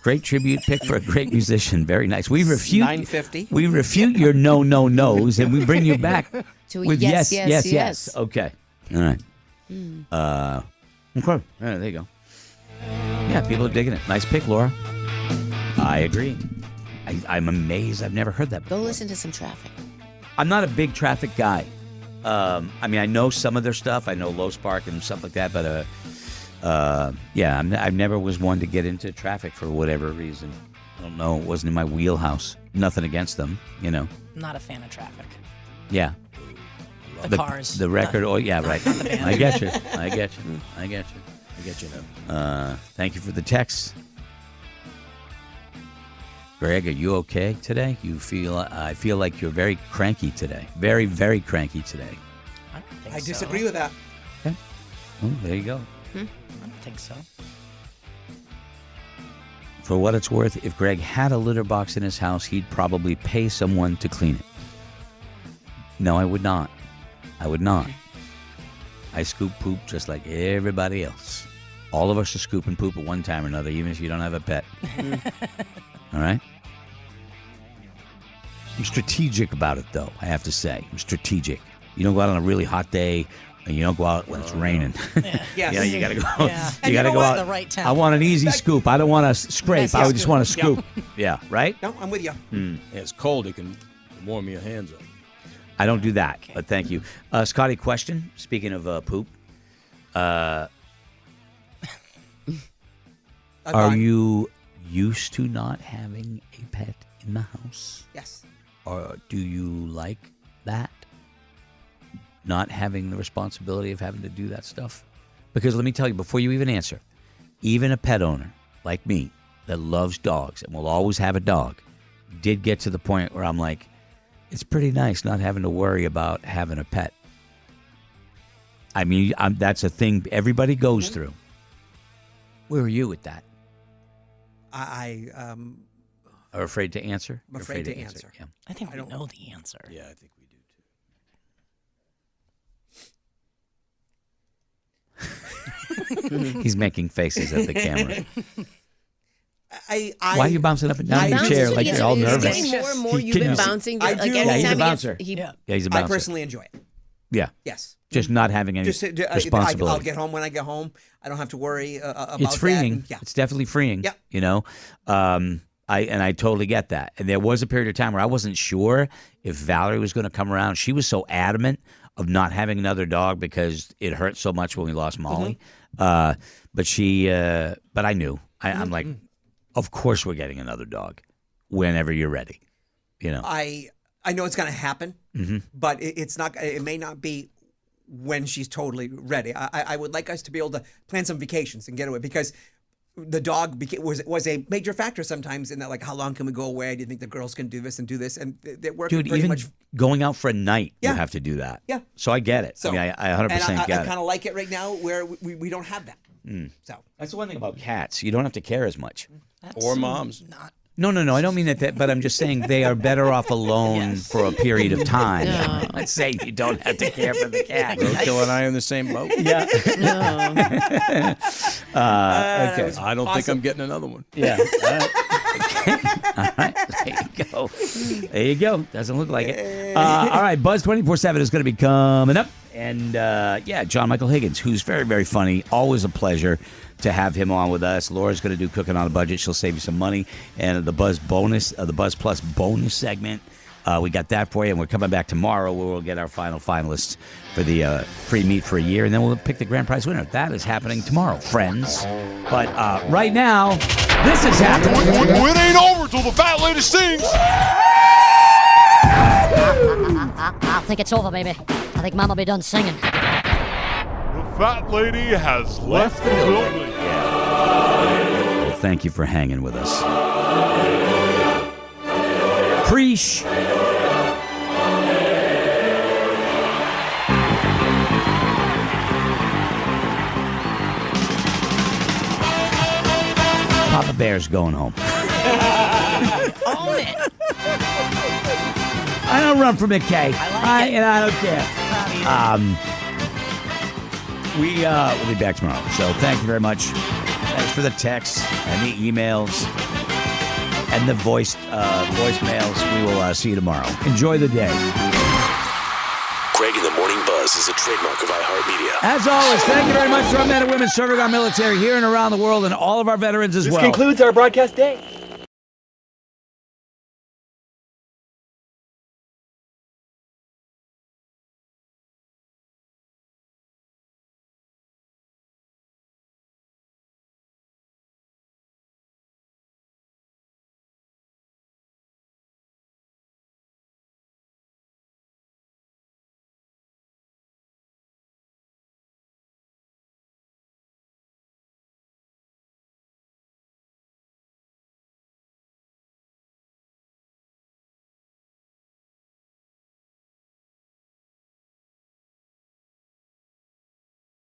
Great tribute pick for a great musician. Very nice. We refute $9.50. We refute your no's, and we bring you back with yes. Okay. All right. Okay. All right, there you go. Yeah, people are digging it. Nice pick, Laura. I agree. I'm amazed. I've never heard that before. Go listen to some Traffic. I'm not a big Traffic guy. I mean, I know some of their stuff. I know Low Spark and stuff like that, but I never was one to get into Traffic for whatever reason. I don't know. It wasn't in my wheelhouse. Nothing against them, you know. Not a fan of Traffic. Yeah. The Cars. The record. Oh, yeah, right. I get you. Thank you for the text. Greg, are you okay today? I feel like you're very cranky today. Very, very cranky today. I disagree with that. Okay. Well, there you go. I don't think so. For what it's worth, if Greg had a litter box in his house, he'd probably pay someone to clean it. No, I would not. I scoop poop just like everybody else. All of us are scooping poop at one time or another, even if you don't have a pet. All right? I'm strategic about it, though, I have to say. I'm strategic. You don't go out on a really hot day, and you don't go out when it's raining. Yes. You got to go. Yeah. You got to go out. The right time. I want an easy scoop. I don't want to scrape. I just want to scoop. Yeah, right? No, I'm with you. Yeah, it's cold. It can warm your hands up. I don't do that, but thank you. Scotty, question. Speaking of poop, are you used to not having a pet in the house? Yes. Or do you like that? Not having the responsibility of having to do that stuff? Because let me tell you, before you even answer, even a pet owner like me that loves dogs and will always have a dog did get to the point where I'm like, it's pretty nice not having to worry about having a pet. I mean, that's a thing everybody goes through. Where are you with that? I Are afraid to answer? I'm afraid to answer. Yeah. I think we know the answer. Yeah, I think we do too. He's making faces at the camera. Why are you bouncing up and down in your chair like you're all nervous? It's getting more and more. You've been bouncing. I do. Like he's a anytime bouncer. he Yeah, he's a bouncer. I personally enjoy it. Yeah. Yes. Just not having any responsibility. I'll get home when I get home. I don't have to worry about It's freeing. that. Yeah. It's definitely freeing. Yeah. You know, I totally get that. And there was a period of time where I wasn't sure if Valerie was going to come around. She was so adamant of not having another dog because it hurt so much when we lost Molly. But I knew. I'm like, of course we're getting another dog whenever you're ready. You know. I know it's going to happen, but it's not. It may not be when she's totally ready. I would like us to be able to plan some vacations and get away because the dog was a major factor sometimes in that. Like, how long can we go away? Do you think the girls can do this and do this? And they're working Dude, pretty even much. going out for a night, you have to do that. Yeah. So I get it. So, I mean, I 100% and get I it. kind of like it right now where we don't have that. So that's the one thing about cats. You don't have to care as much. Or moms. No, I don't mean that, but I'm just saying they are better off alone for a period of time. No. Let's say you don't have to care for the cat. Roadkill and I are in the same boat. Yeah. Okay. I don't think I'm getting another one. Yeah. All right. There you go. Doesn't look like it. All right. Buzz 24/7 is going to be coming up. And, John Michael Higgins, who's very, very funny. Always a pleasure to have him on with us. Laura's going to do Cooking on a Budget. She'll save you some money. And the Buzz bonus, the Buzz Plus bonus segment, we got that for you. And we're coming back tomorrow where we'll get our final finalists for the free meat for a year. And then we'll pick the grand prize winner. That is happening tomorrow, friends. But right now, this is happening. It ain't over till the fat lady sings. I think it's over, baby. I think Mama be done singing. The fat lady has left the building. Well, thank you for hanging with us. Preach. Papa Bear's going home. Own it. I don't run from it, Kay. I don't care. We'll be back tomorrow. So thank you very much. Thanks for the texts and the emails and the voicemails. We will see you tomorrow. Enjoy the day. Greg in the Morning Buzz is a trademark of iHeartMedia. As always, thank you very much to our men and women serving our military here and around the world and all of our veterans as well. This concludes our broadcast day.